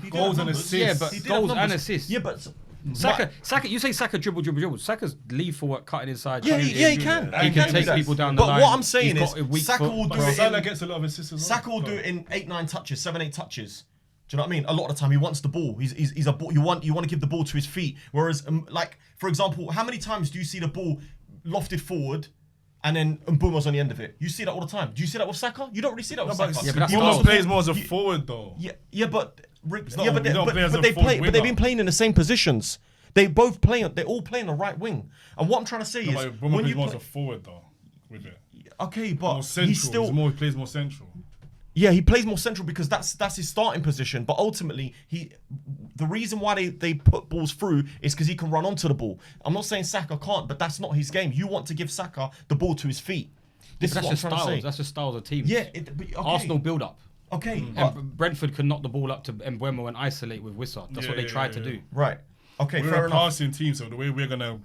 Goals and assists. yeah, but He did goals have and numbers. assists. Yeah, but Saka. You say Saka dribble. Saka's lethal at cutting inside. Yeah, shooting. he can. He can do take that. people down the But line. what I'm saying He's is, got a weak Saka foot. will do But it. Salah gets a lot of assists as well. Saka will do it in 8-9 touches, 7-8 touches. Do you know what I mean? A lot of the time he wants the ball. He's a ball. You want to give the ball to his feet. Whereas, like for example, how many times do you see the ball lofted forward? And then Mbumo's on the end of it. You see that all the time. Do you see that with Saka? You don't really see that with Saka. Yeah, but that's he goals. almost plays more as a forward though. Yeah, but not- we don't play as a they forward play, but they've winger. been playing in the same positions. They both play. They all play in the right wing. And what I'm trying to say is, But when plays you more play, as a forward though. With it. okay, but More central. he's still He plays more central. yeah, he plays more central because that's his starting position. But ultimately, the reason why they put balls through is because he can run onto the ball. I'm not saying Saka can't, but that's not his game. You want to give Saka the ball to his feet. This is That's what I'm just trying to styles. say. That's just styles of teams. Yeah, but, okay. Arsenal build up. Okay, but, And Brentford can knock the ball up to Mbeumo and isolate with Wissa. That's what they tried to do. right. Okay, We're fair a enough. passing team, so the way we're gonna.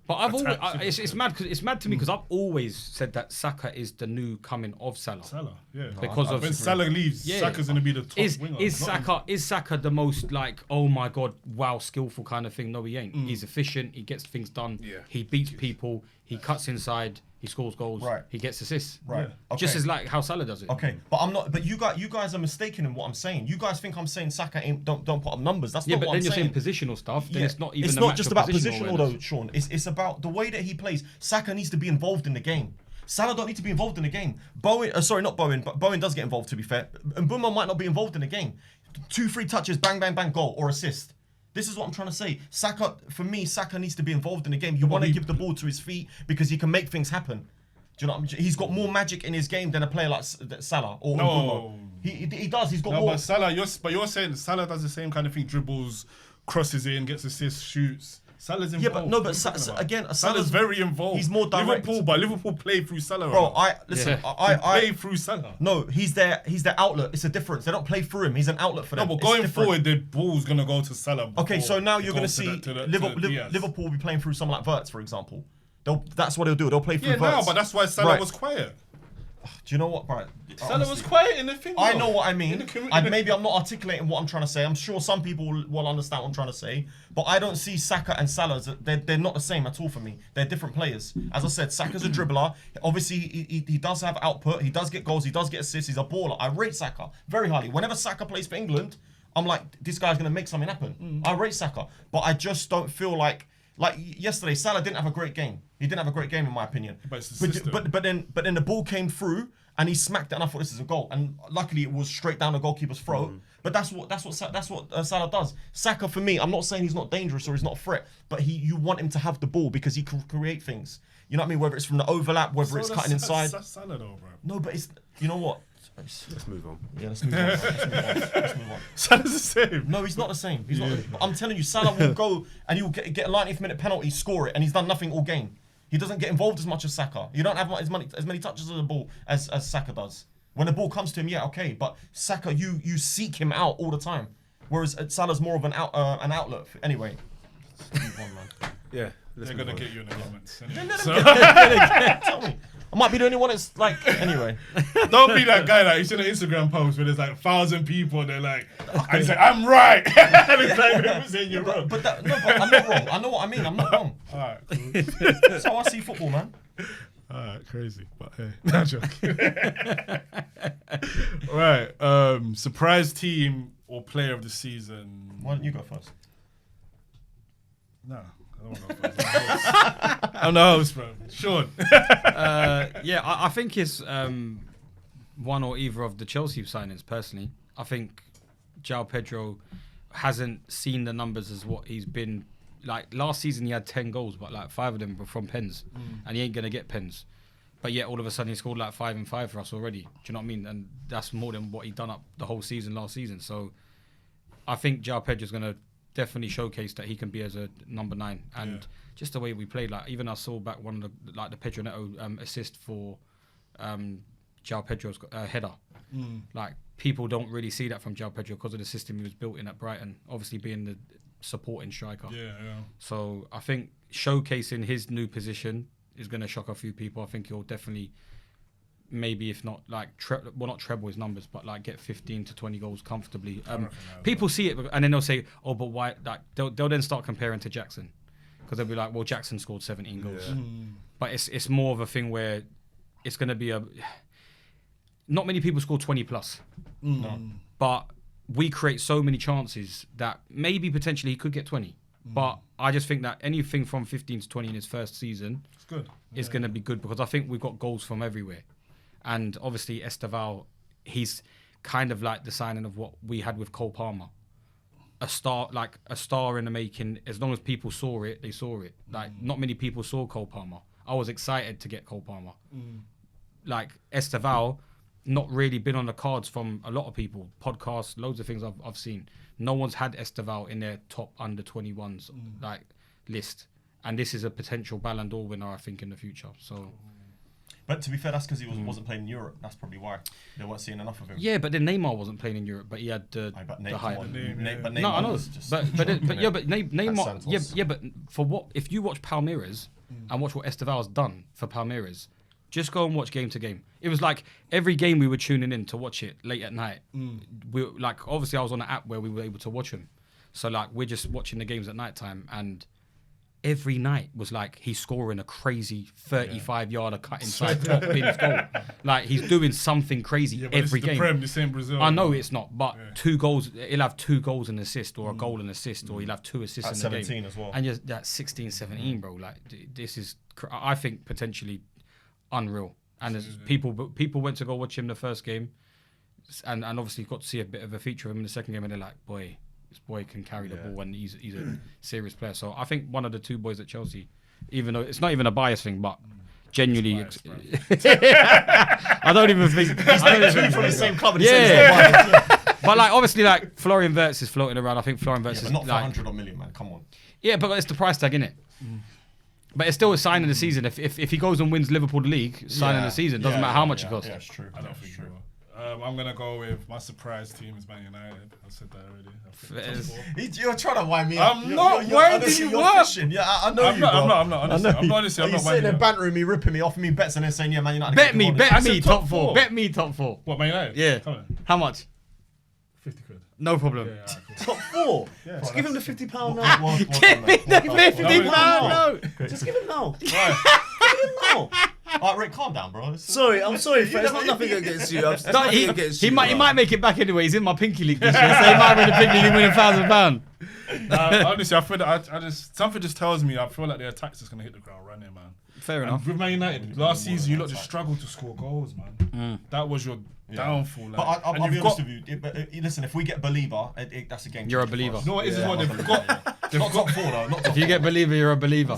But I've always, Attack it's mad because it's mad to me because I've always said that Saka is the new coming of Salah. Salah, yeah. Because of when Salah leaves, Yeah. Saka's gonna be the top Is winger. is not Saka the most like, oh my god, wow, skillful kind of thing? No, he ain't. He's efficient. He gets things done. Yeah. He beats people. He cuts inside. He scores goals. Right. He gets assists. Right. Okay. Just as like how Salah does it. Okay, but I'm not. But you guys are mistaken in what I'm saying. You guys think I'm saying Saka don't put up numbers. That's Yeah, not but what then I'm you're saying. saying positional stuff. Then it's not even. It's a not match just of about positional positional awareness. though, Sean. It's about the way that he plays. Saka needs to be involved in the game. Salah don't need to be involved in the game. Not Bowen, but Bowen does get involved to be fair. And Mbeumo might not be involved in the game. 2-3 touches, bang, bang, bang, goal or assist. This is what I'm trying to say. For me, Saka needs to be involved in the game. You want to give the ball to his feet because he can make things happen. Do you know what I'm saying? He's got more magic in his game than a player like Salah or Mbeumo. He does. He's got No, more. but Salah, you're saying Salah does the same kind of thing: dribbles, crosses in, gets assists, shoots. Salah's involved. Yeah, but no, but What are you talking about? again, Salah's very involved. He's more direct. Liverpool play through Salah. Bro, right? Yeah. I play through Salah. no, he's their outlet. It's a difference. They don't play through him. He's an outlet for No, them. but It's going different. forward, the ball's gonna go to Salah. Okay, before so now it you're going to goes see to the Diaz. Liverpool will be playing through someone like Wirtz, for example. That's what they'll do. They'll play through Yeah, no, Wirtz. but that's why Salah Right. was quiet. Do you know what, right? Salah was quiet in the thing. I though. know what I In mean. the commu- Maybe I'm not articulating what I'm trying to say. I'm sure some people will understand what I'm trying to say. But I don't see Saka and Salah. They're not the same at all for me. They're different players. As I said, Saka's a dribbler. Obviously, he does have output. He does get goals. He does get assists. He's a baller. I rate Saka very highly. Whenever Saka plays for England, I'm like, this guy's going to make something happen. I rate Saka. But I just don't feel like yesterday, Salah didn't have a great game. He didn't have a great game in my opinion. But it's the system. But then the ball came through and he smacked it, and I thought this is a goal. And luckily, it was straight down the goalkeeper's throat. But that's what Salah does. Saka, for me, I'm not saying he's not dangerous or he's not a threat, but you want him to have the ball because he can create things. You know what I mean? Whether it's from the overlap, whether it's cutting inside. That's Salah though, bro. No, but it's you know what? Let's move on. Yeah, let's move on. Let's move on. Salah's the same. No, he's not the same. He's not. I'm telling you, Salah will go and he will get a 90th minute penalty, score it, and he's done nothing all game. He doesn't get involved as much as Saka. You don't have as many touches of the ball as Saka does. When the ball comes to him, yeah, okay, but Saka, you seek him out all the time, whereas Salah's more of an outlet. Anyway, let's move on, man. Yeah. They're gonna get you in the comments. Anyway. Tell me. I might be the only one that's like. Anyway, Don't be that guy like you see the Instagram post where there's like 1,000 people and they're like, and he's like, I'm right. And it's like, who's saying you're wrong? but I'm not wrong. I know what I mean. I'm not wrong. Alright, cool. That's how I see football, man. Alright, crazy. But hey, no joking. Right. Surprise team or player of the season. Why don't you go first? No, I don't want to go first. I'm the host, bro. Sean. Yeah, I think it's one or either of the Chelsea signings, personally. I think João Pedro hasn't seen the numbers as what he's been. Like, last season he had 10 goals, but like 5 of them were from pens. And he ain't going to get pens. But yet, all of a sudden, he scored like 5 and 5 for us already. Do you know what I mean? And that's more than what he done up the whole season last season. So, I think João Pedro's going to definitely showcase that he can be as a number 9. And just the way we played, like, even I saw back one of the Pedro Neto assist for João Pedro's header. Like, people don't really see that from João Pedro because of the system he was built in at Brighton, obviously being the supporting striker. Yeah. So I think showcasing his new position is going to shock a few people. I think he'll definitely, maybe if not like, not treble his numbers, but like get 15 to 20 goals comfortably. People see it and then they'll say, oh, but why? Like they'll then start comparing to Jackson, because they'll be like, well, Jackson scored 17 goals. But it's more of a thing where it's going to be not many people score 20 plus. No. But we create so many chances that maybe potentially he could get 20. But I just think that anything from 15 to 20 in his first season is going to be good, because I think we've got goals from everywhere. And obviously Esteval, he's kind of like the signing of what we had with Cole Palmer. A star in the making. As long as people saw it, they saw it. Like, not many people saw Cole Palmer. I was excited to get Cole Palmer. Like, Esteval, not really been on the cards from a lot of people. Podcasts, loads of things I've seen. No one's had Esteval in their top under 21s like list. And this is a potential Ballon d'Or winner, I think, in the future. So... But to be fair, that's because he wasn't playing in Europe. That's probably why they weren't seeing enough of him. Yeah, but then Neymar wasn't playing in Europe, but he had the hype. But Neymar No, I know. was just But Neymar. Santos. Yeah, but for what? If you watch Palmeiras and watch what Esteval's done for Palmeiras, just go and watch game to game. It was like every game we were tuning in to watch it late at night. We like, obviously I was on an app where we were able to watch him, so like we're just watching the games at night time, and every night was like he's scoring a crazy 35-yarder cut inside top bins goal. Like, he's doing something crazy every game. Prem, this ain't Brazil. I know it's not, but 2 goals. He'll have 2 goals and assist, or a goal and assist, or he'll have 2 assists at in the game. 17 as well. And just that 16, 17, bro. Like, this is, I think, potentially unreal. And as people went to go watch him the first game, and obviously got to see a bit of a feature of him in the second game, and they're like, this boy can carry the ball, and he's a serious player. So I think one of the 2 boys at Chelsea, even though it's not even a bias thing, but genuinely, I don't even think He's from the same club. But like, obviously, like Florian Wirtz is floating around. I think Florian Wirtz is not for like 100 million, man. Come on. Yeah, but it's the price tag, innit? But it's still a sign of the season. If he goes and wins Liverpool the league, sign of the season. Doesn't matter how much it costs. Yeah, it's true. I don't think so. I'm going to go with my surprise team is Man United. I said that already. You're trying to wind me up. I'm not winding you up. Yeah, I know you, bro. I'm not. Honestly, I'm not sitting there bantering me, ripping me, offering me bets, and then saying, yeah, Man United. Bet me top 4. Bet me top 4. What, Man United? Yeah. Come on. How much? 50 quid. No problem. Yeah, cool. Top 4? Yeah. Just give him the £50 note. Give me the £50 note. Just give him now. Right. Give him now. All right, Rick, calm down, bro. I'm sorry, it's not nothing against you. It's nothing against you. He might make it back anyway. He's in my Pinky League this year, so he might win the Pinky League, win £1,000. Honestly, I feel that I just something just tells me I feel like their attack's just gonna hit the ground running, man. Fair enough. With Man United, last season you lot just struggled to score goals, man. That was your downfall. Like. But I'll be honest with you. Listen, if we get Believer, that's a game. You're a believer. No, it is what they've got. Not top 4 though. If you get Believer, you're a believer.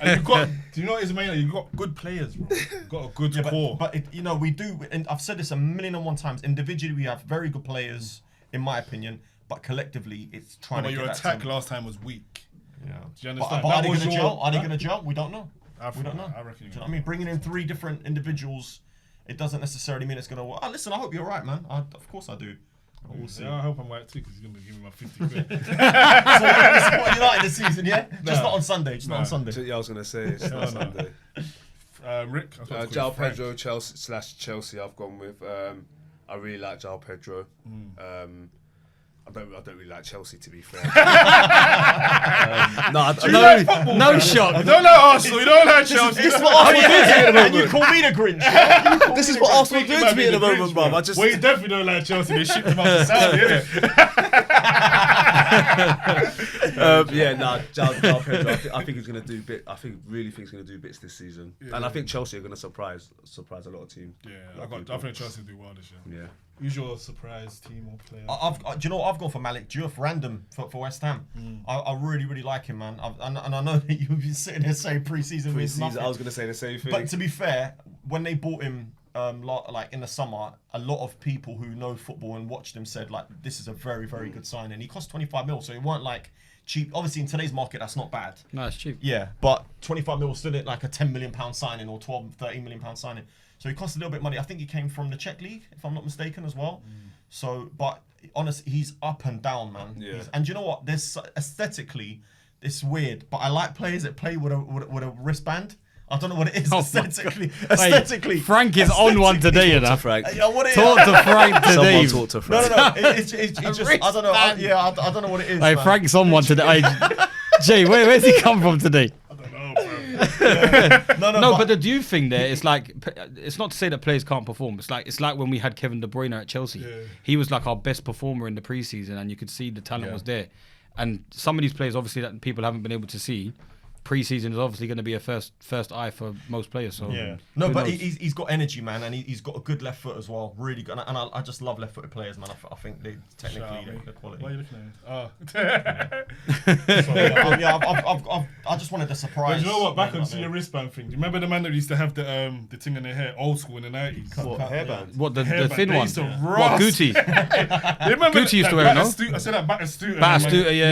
And you've got, do you know what is amazing? You've got good players, bro. You've got a good core. But we do, and I've said this 1,000,001 times. Individually, we have very good players, in my opinion. But collectively, it's trying to get your attack last time was weak. Yeah. Do you understand? But are they going to gel? Are they going to gel? We don't know. We don't know. I reckon. I mean, bringing in 3 different individuals, it doesn't necessarily mean it's going to work. Listen, I hope you're right, man. Of course I do. We'll see. Yeah, I hope I'm right too, because he's going to give me my 50 quid. So you're going to support United this season, yeah? Just not on Sunday. Just not on Sunday. Yeah, I was going to say it's not Sunday. Rick? João Pedro Chelsea I've gone with. I really like João Pedro. I don't really like Chelsea, to be fair. No shock. You don't like Arsenal. You don't like Chelsea. This is what Arsenal do to me at the And you moment. call me the Grinch. This is what Arsenal do to me at the moment, bruv. Well, you definitely don't like Chelsea. They shipped him out to Saudi, innit? João Pedro. I think he's going to do bit. Really think he's going to do bits this season, and I think Chelsea are going to surprise a lot of teams. Yeah, I think Chelsea will do well this year. Yeah. Who's your surprise team or player? Do you know what I've gone for? Malik Diouf, random for West Ham. I really, really like him, man. And I know that you've been sitting there saying pre-season means nothing. I was going to say the same thing. But to be fair, when they bought him, like in the summer, a lot of people who know football and watched him said like, this is a very, very good signing. He cost 25 mil, so it weren't like cheap. Obviously, in today's market, that's not bad. No, it's cheap. Yeah, but 25 mil was still like a £10 million signing or 13 million pound signing. So he cost a little bit of money. I think he came from the Czech league, if I'm not mistaken, as well. So, but honestly, he's up and down, man. Yeah. And you know what? There's aesthetically, it's weird, but I like players that play with a wristband. I don't know what it is aesthetically. Aesthetically, Frank is on one today, you know. Frank. What it is. Talk to Frank today. Someone talk to Frank. No. It's just I don't know. I don't know what it is. Hey, man. Frank's on one today. Jay, where's he come from today? I don't know, bro. No, but the due thing there, it's like, it's not to say that players can't perform. It's like when we had Kevin De Bruyne at Chelsea. Yeah. He was like our best performer in the preseason, and you could see the talent was there. And some of these players, obviously, that people haven't been able to see. Preseason is obviously going to be a first eye for most players. So no, who but knows? he's got energy, man, and he's got a good left foot as well. Really good, and I just love left-footed players, man. I think they technically they're quality. Why are you looking at me? So, I just wanted to surprise. But you know what? Back man, onto your wristband thing. Do you remember the man that used to have the thing in their hair, old school in the 90s? What, hairband? What, the Hairband. thin They one? used to What, rust. Gucci? You remember Gucci used to wear it, no? I said that Batistuta. Batistuta, yeah.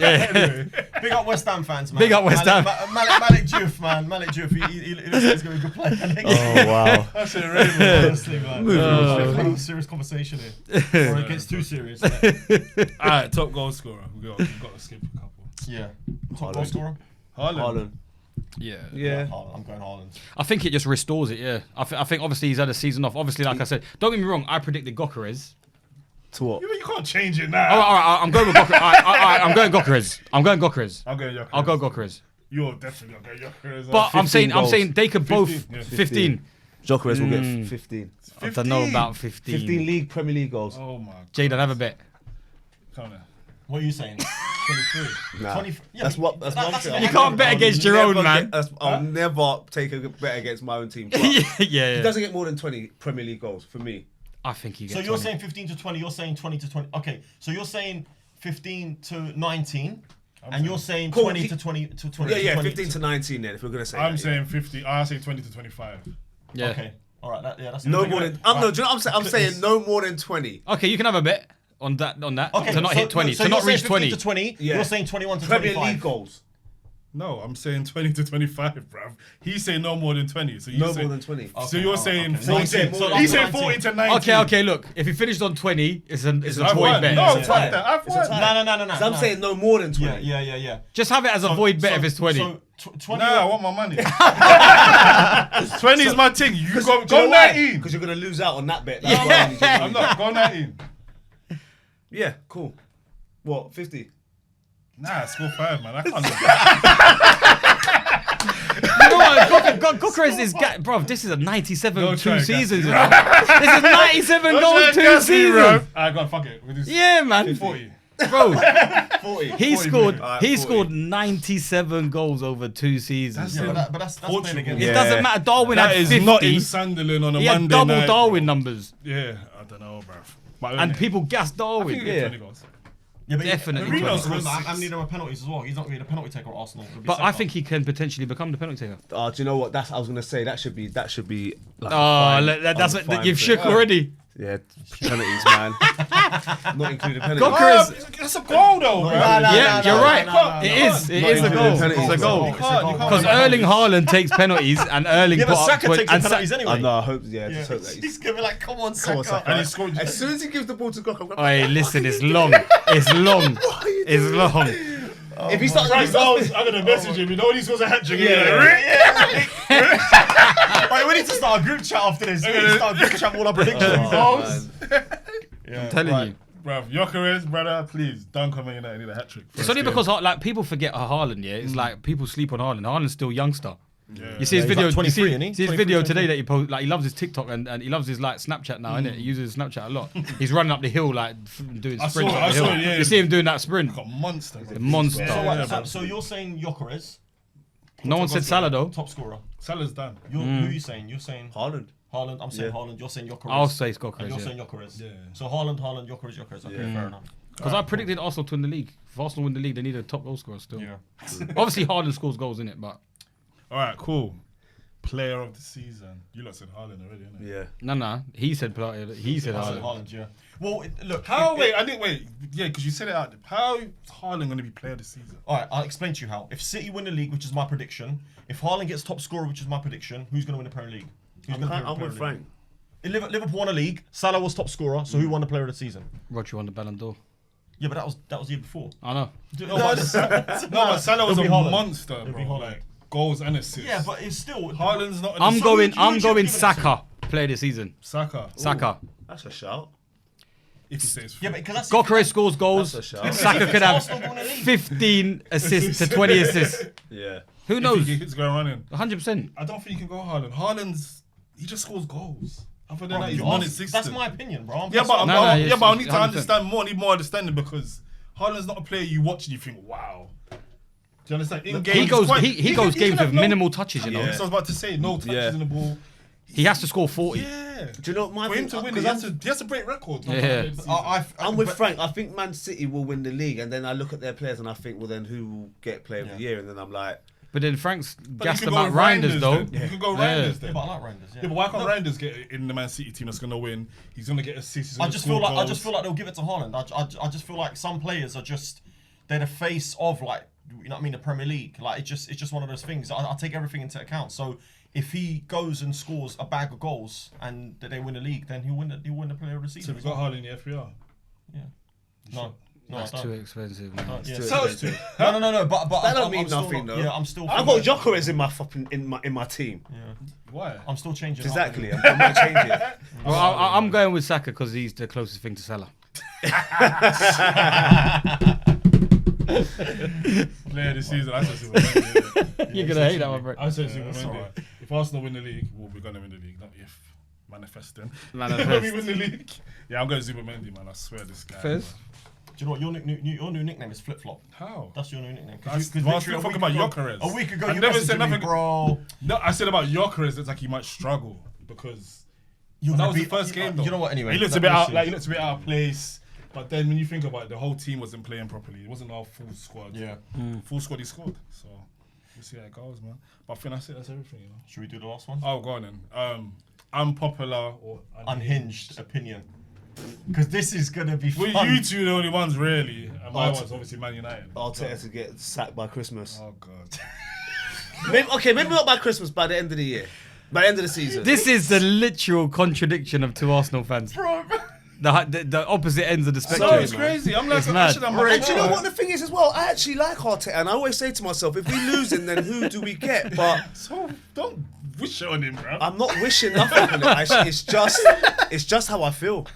Anyway, Big up West Ham fans, man. Big up West Ham. Malik Diouf, man. Malik Diouf, he looks like he's going to be a good player. Oh, wow. that's it, right? Honestly, man. We're having a serious conversation here. Or it gets too serious. Alright, top goal scorer. We've got to skip a couple. Yeah. Top goal scorer? Haaland. Yeah. Yeah. I'm going Haaland. I think it just restores it, yeah. I think obviously he's had a season off. Obviously, like I said, don't get me wrong, I predicted Gokeres. To what? You can't change it now. All right, I'm going with Gokeres. All right, I'm going Gokeres. I'll go Jokeres. I'll go Gokeres. You're definitely going to go Jokeres. But I'm 15 saying they could both 15, yeah. 15. Jokeres will get 15. I don't know about 15. 15 league, Premier League goals. Oh my god. Jaden, have a bet. Come on. What are you saying? 23. Nah. 20, yeah, That's but one that's thing. You can't bet against your own, man. I'll never take a bet against my own team. But yeah. He doesn't get more than 20 Premier League goals for me. I think he gets So you're 20. saying 15 to 20, you're saying 20 to 20. Okay, so you're saying 15 to 19, and you're saying Cool, 20 he- to 20 to 20 Yeah, to yeah, 20. 15 to 19 then, if we're going to say I'm that, saying 50. I say 20 to 25. Yeah. Okay, all right, that's No good. more than... do you know what I'm saying no more than 20. Okay, you can have a bet on that. Okay, to not hit 20. So to not you're reach saying 20. 15 to 20. Yeah. You're saying 21 to Premier 25. League goals. No, I'm saying 20 to 25, bruv. He's saying no more than 20. So you No say, more than 20. So you're saying okay. 14. So he's saying He's saying 19. 14 to 19. Okay, look. If he finished on 20, it's a I've void won. bet. No, It's a fuck tie. that. I've It's a won. tie. No. So I'm saying no more than 20. Yeah. Just have it as a void bet if it's 20. So 20. Nah, I want my money. 20 is my thing. You go 19. Because you're going to lose out on that bet. I'm not. Go 19. Yeah, cool. What, 50? Nah, score 5, man. I can't. You know what? Gokeres is... Bro, this is a 97 Don't try, two guys. seasons. You know? This is 97 Don't goals try 2 against me, bro. seasons. Alright, go on, fuck it. We'll just Yeah, man. 40. Bro, 40. he scored. Alright, He 40. scored 97 goals over 2 seasons. That's bro. But that's Portugal. playing against. It Yeah. doesn't matter. Darwin That had is 50. not in Sunderland on a He had Monday double night. Darwin bro. numbers. Yeah, I don't know, bro. But And people gassed I Darwin. think you get 20 goals. Yeah, but Definitely Remember, 20. goals. I'm needing a penalties as well. He's not really a penalty taker at Arsenal. It'll be But I Saka. think he can potentially become the penalty taker. Do you know what? I was gonna say that should be like a Oh, fine- that's a what fine you've for- shook already. Yeah, penalties, man. Not including penalties. Gokeres- That's a goal, though, bro. Yeah, you're right. It is. It is a goal. penalties. It's a goal. You can't. Because Erling Haaland takes penalties and Erling Yeah, put but up Saka 20 takes and the penalties anyway. No, I hope. Yeah, just hope that He's gonna be like, come on, Come on, Saka. Saka. And he scored. As soon as he gives the ball to Gok, Hey, listen, it's long. It's long. It's long. if he starts, Right, so I'm gonna message him. You know when he scores a hat trick? Right, we need to start a group chat after this. We need to start a group chat with all our predictions. Goals. I'm telling you. Bro, Jokeres, brother, please dunk on Man United. Need a hat trick. It's only because like people forget Haaland. Yeah, it's like people sleep on Haaland. Haaland's still youngster. Yeah. You see his he's video. like 23, you isn't he? see his 23, video today that he posted. Like he loves his TikTok and he loves his like Snapchat now, innit? He uses Snapchat a lot. He's running up the hill like doing I sprints. saw it, up the I saw hill. it, yeah. You see him doing that sprint. Got monster. Bro. The monster. So you're saying Jokeres, No one said Salah though. top scorer. Salah's done. Who are you saying? You're saying Haaland. Haaland. I'm saying Yeah. Haaland. You're saying Jokeres. I'll say And Gokeres. you're Yeah. saying Jokeres. Yeah. So Haaland, Jokeres. Okay, fair enough. Because I predicted Arsenal to win the league. If Arsenal win the league, they need a top goal scorer still. Yeah. Obviously, Haaland scores goals in it, but All right, cool. player of the season. You lot said Haaland already, innit? Yeah. No. He said Haaland. Haaland, yeah. Well, look. I didn't wait. Yeah, because you said it out. How is Haaland going to be player of the season? All right, I'll explain to you how. If City win the league, which is my prediction, if Haaland gets top scorer, which is my prediction, who's going to win the Premier League? I'm with Frank. Liverpool won a league. Salah was top scorer, so who won the player of the season? Roger won the Ballon d'Or. Yeah, but that was the year before. I know. But Salah was a Haaland. monster, It'll bro. be Haaland. Like, goals and assists. Yeah, but it's still. Haaland's not. I'm going would you give it Saka. Player of the season. Saka. Saka. That's a shout. If he stays fit. Yeah, but because that's Gyökeres scores goals. That's a shout. Saka could have Arsenal won the league. 15 assists to 20 assists. Yeah. Who If knows? he keeps going running. 100%. I don't think you can go Haaland. He just scores goals. Other than that, he's Bro, non-existent. That's my opinion, bro. Yeah, That's but what I yes, need to 100%. understand more. I need more understanding because Haaland's not a player you watch and you think, wow. Do you understand? In game, He goes can games have with minimal touches, you know. Yeah. So I was about to say, no touches in the ball. He has to score 40. Yeah. Do you know what my For him thing? to win, 'cause he has to break records. Yeah. I'm with Frank. I think Man City will win the league, and then I look at their players and I think, well, then who will get player of the year? And then I'm like, But then Frank's But gassed you can about go Reinders, though. then. You can go Yeah. Reinders Yeah, then. but I like Reinders. Yeah, but why can't Reinders get in the Man City team that's gonna win? He's gonna get assists. he's I gonna just score feel like goals. they'll give it to Haaland. I just feel like some players are just they're the face of, like, you know what I mean, the Premier League. Like it's just one of those things. I take everything into account. So if he goes and scores a bag of goals and they win the league, then he'll win the player of the So season. we've got Haaland in the FPR. Yeah. No, That's I too don't. expensive. Yeah. Man. No. But that don't I'm mean still nothing, not, though. Yeah, I'm still. I've got Gyökeres in my team. Yeah. Why? I'm still changing. it up. Exactly. I might change it. Well, I'm going with Saka because he's the closest thing to Salah. Player of the season. I said Super Mendy. You're going to hate that one, bro. I said Super that's Mendy. alright. If Arsenal win the league, well, we're gonna win the league. Not if. Manifesting. Manifest. When we win the league. Yeah, I'm going Super Mendy, man. I swear this guy. Fizz? Do you know what your new nickname is Flip Flop? How? That's your new nickname. That's- well, I was talking about Gyökeres. A week ago, I you never messaged said me, nothing- bro. No, I said about Gyökeres. It's like he might struggle because You're that gonna was the be- first game. Though. You know what? Anyway, he looked a let bit me out. see. Like he looked a bit out of place. But then when you think about it, the whole team wasn't playing properly. It wasn't our full squad. Yeah. Full squad he scored. So we'll see how it goes, man. But I think that's it. That's everything, you know. Should we do the last one? Oh, go on then. Unpopular or Unhinged opinion. Because this is gonna be fun. Well, you two are the only ones really, and my Oh, one's obviously Man United. Arteta to get sacked by Christmas. Oh god. Maybe not by Christmas, by the end of the year. By the end of the season. This is the literal contradiction of two Arsenal fans. Bro. The opposite ends of the spectrum. So it's crazy. I'm like, It's mad. And do you know what the thing is as well? I actually like Arteta, and I always say to myself, if we lose him, then who do we get? But So don't wish it on him, bro. I'm not wishing nothing on it. Actually, it's just how I feel.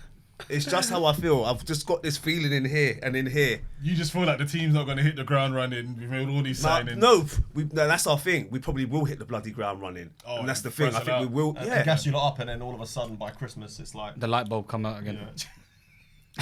It's just how I feel. I've just got this feeling in here and in here. You just feel like the team's not going to hit the ground running. We've made all these signings. No, that's our thing. We probably will hit the bloody ground running. Oh, and that's the and thing. I press it think we out. will. And Yeah. gas you lot up, and then all of a sudden by Christmas it's like. The light bulb come out again. Yeah.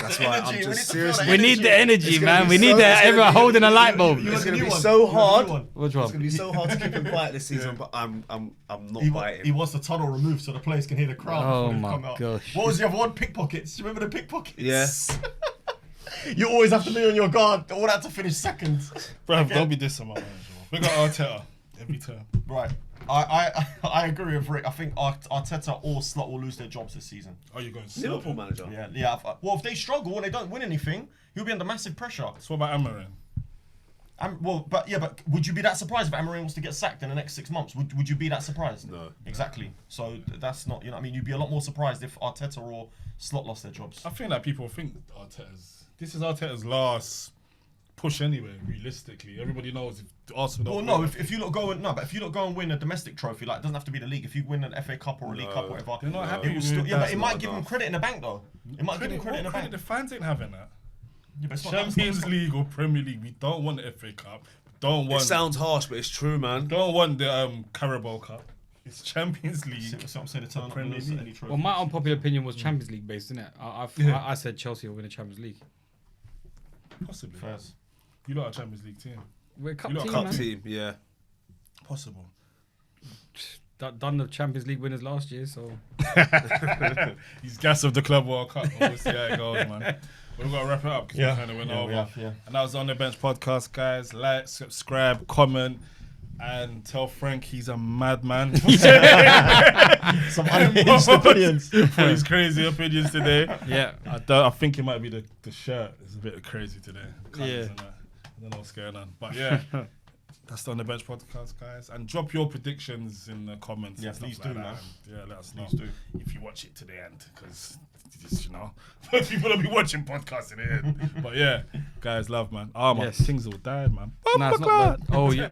That's The why energy, I'm we need just to feel seriously. that We need the energy, It's gonna man. be We need so- that. it's gonna Everyone be- holding a light bulb. It's going to be one. so You want a hard. new one. Which It's going to one? be so hard to keep him quiet this season, but I'm not He biting. wants the tunnel removed so the players can hear the crowd. Oh before they my come out. gosh. What was the other one? Pickpockets. Do you remember the pickpockets? Yeah. You always have to be on your guard. All that to finish second. Bro, don't be dissing my manager. We got Arteta every turn. Right. I agree with Rick. I think Arteta or Slot will lose their jobs this season. Oh, you're going Liverpool manager. Yeah. Well, if they struggle and they don't win anything, he'll be under massive pressure. So what about Amarin? But would you be that surprised if Amarin was to get sacked in the next 6 months? Would you be that surprised? No. Exactly. So that's not, you know what I mean? You'd be a lot more surprised if Arteta or Slot lost their jobs. I think that people think this is Arteta's last push anyway, realistically. Everybody knows if Arsenal Well, don't no, win, if you lot go and win a domestic trophy, like it doesn't have to be the league. If you win an FA Cup or a League Cup or whatever, they're not it happy will with still, it. yeah, but That's it might not give them enough. credit in the bank though. It might give them credit in the bank. The fans ain't having that. Yeah, but it's not Champions League or Premier League, we don't want the FA Cup. Don't It want sounds harsh, but it's true, man. don't want the Carabao Cup. It's Champions League. That's what I'm saying. The turn Premier Premier League. any trophy. Well, my unpopular opinion was Champions League based, isn't it? I said Chelsea will win the Champions League. Possibly. First. You lot are a Champions League team. We're a cup You lot team, cup man. Team, yeah. Possible. Done the Champions League winners last year, so He's gas of the Club World Cup. We'll see how it goes, man. But we've got to wrap it up because we kind of went over. Yeah. And that was On The Bench podcast, guys. Like, subscribe, comment. And tell Frank he's a madman. Some unhinged opinions. For his crazy opinions today. Yeah. I think it might be the shirt. It's a bit crazy today. Yeah. I don't know what's going on. But yeah, that's the On The Bench podcast, guys. And drop your predictions in the comments. Yeah, and stuff please like do, that. man. And, yeah, let us know. Please do. If you watch it to the end. Because, you know, people don't be watching podcasts in the end. But yeah, guys, love, man. Oh, my Yes. things all died, man. Nah, it's not that. Oh, yeah.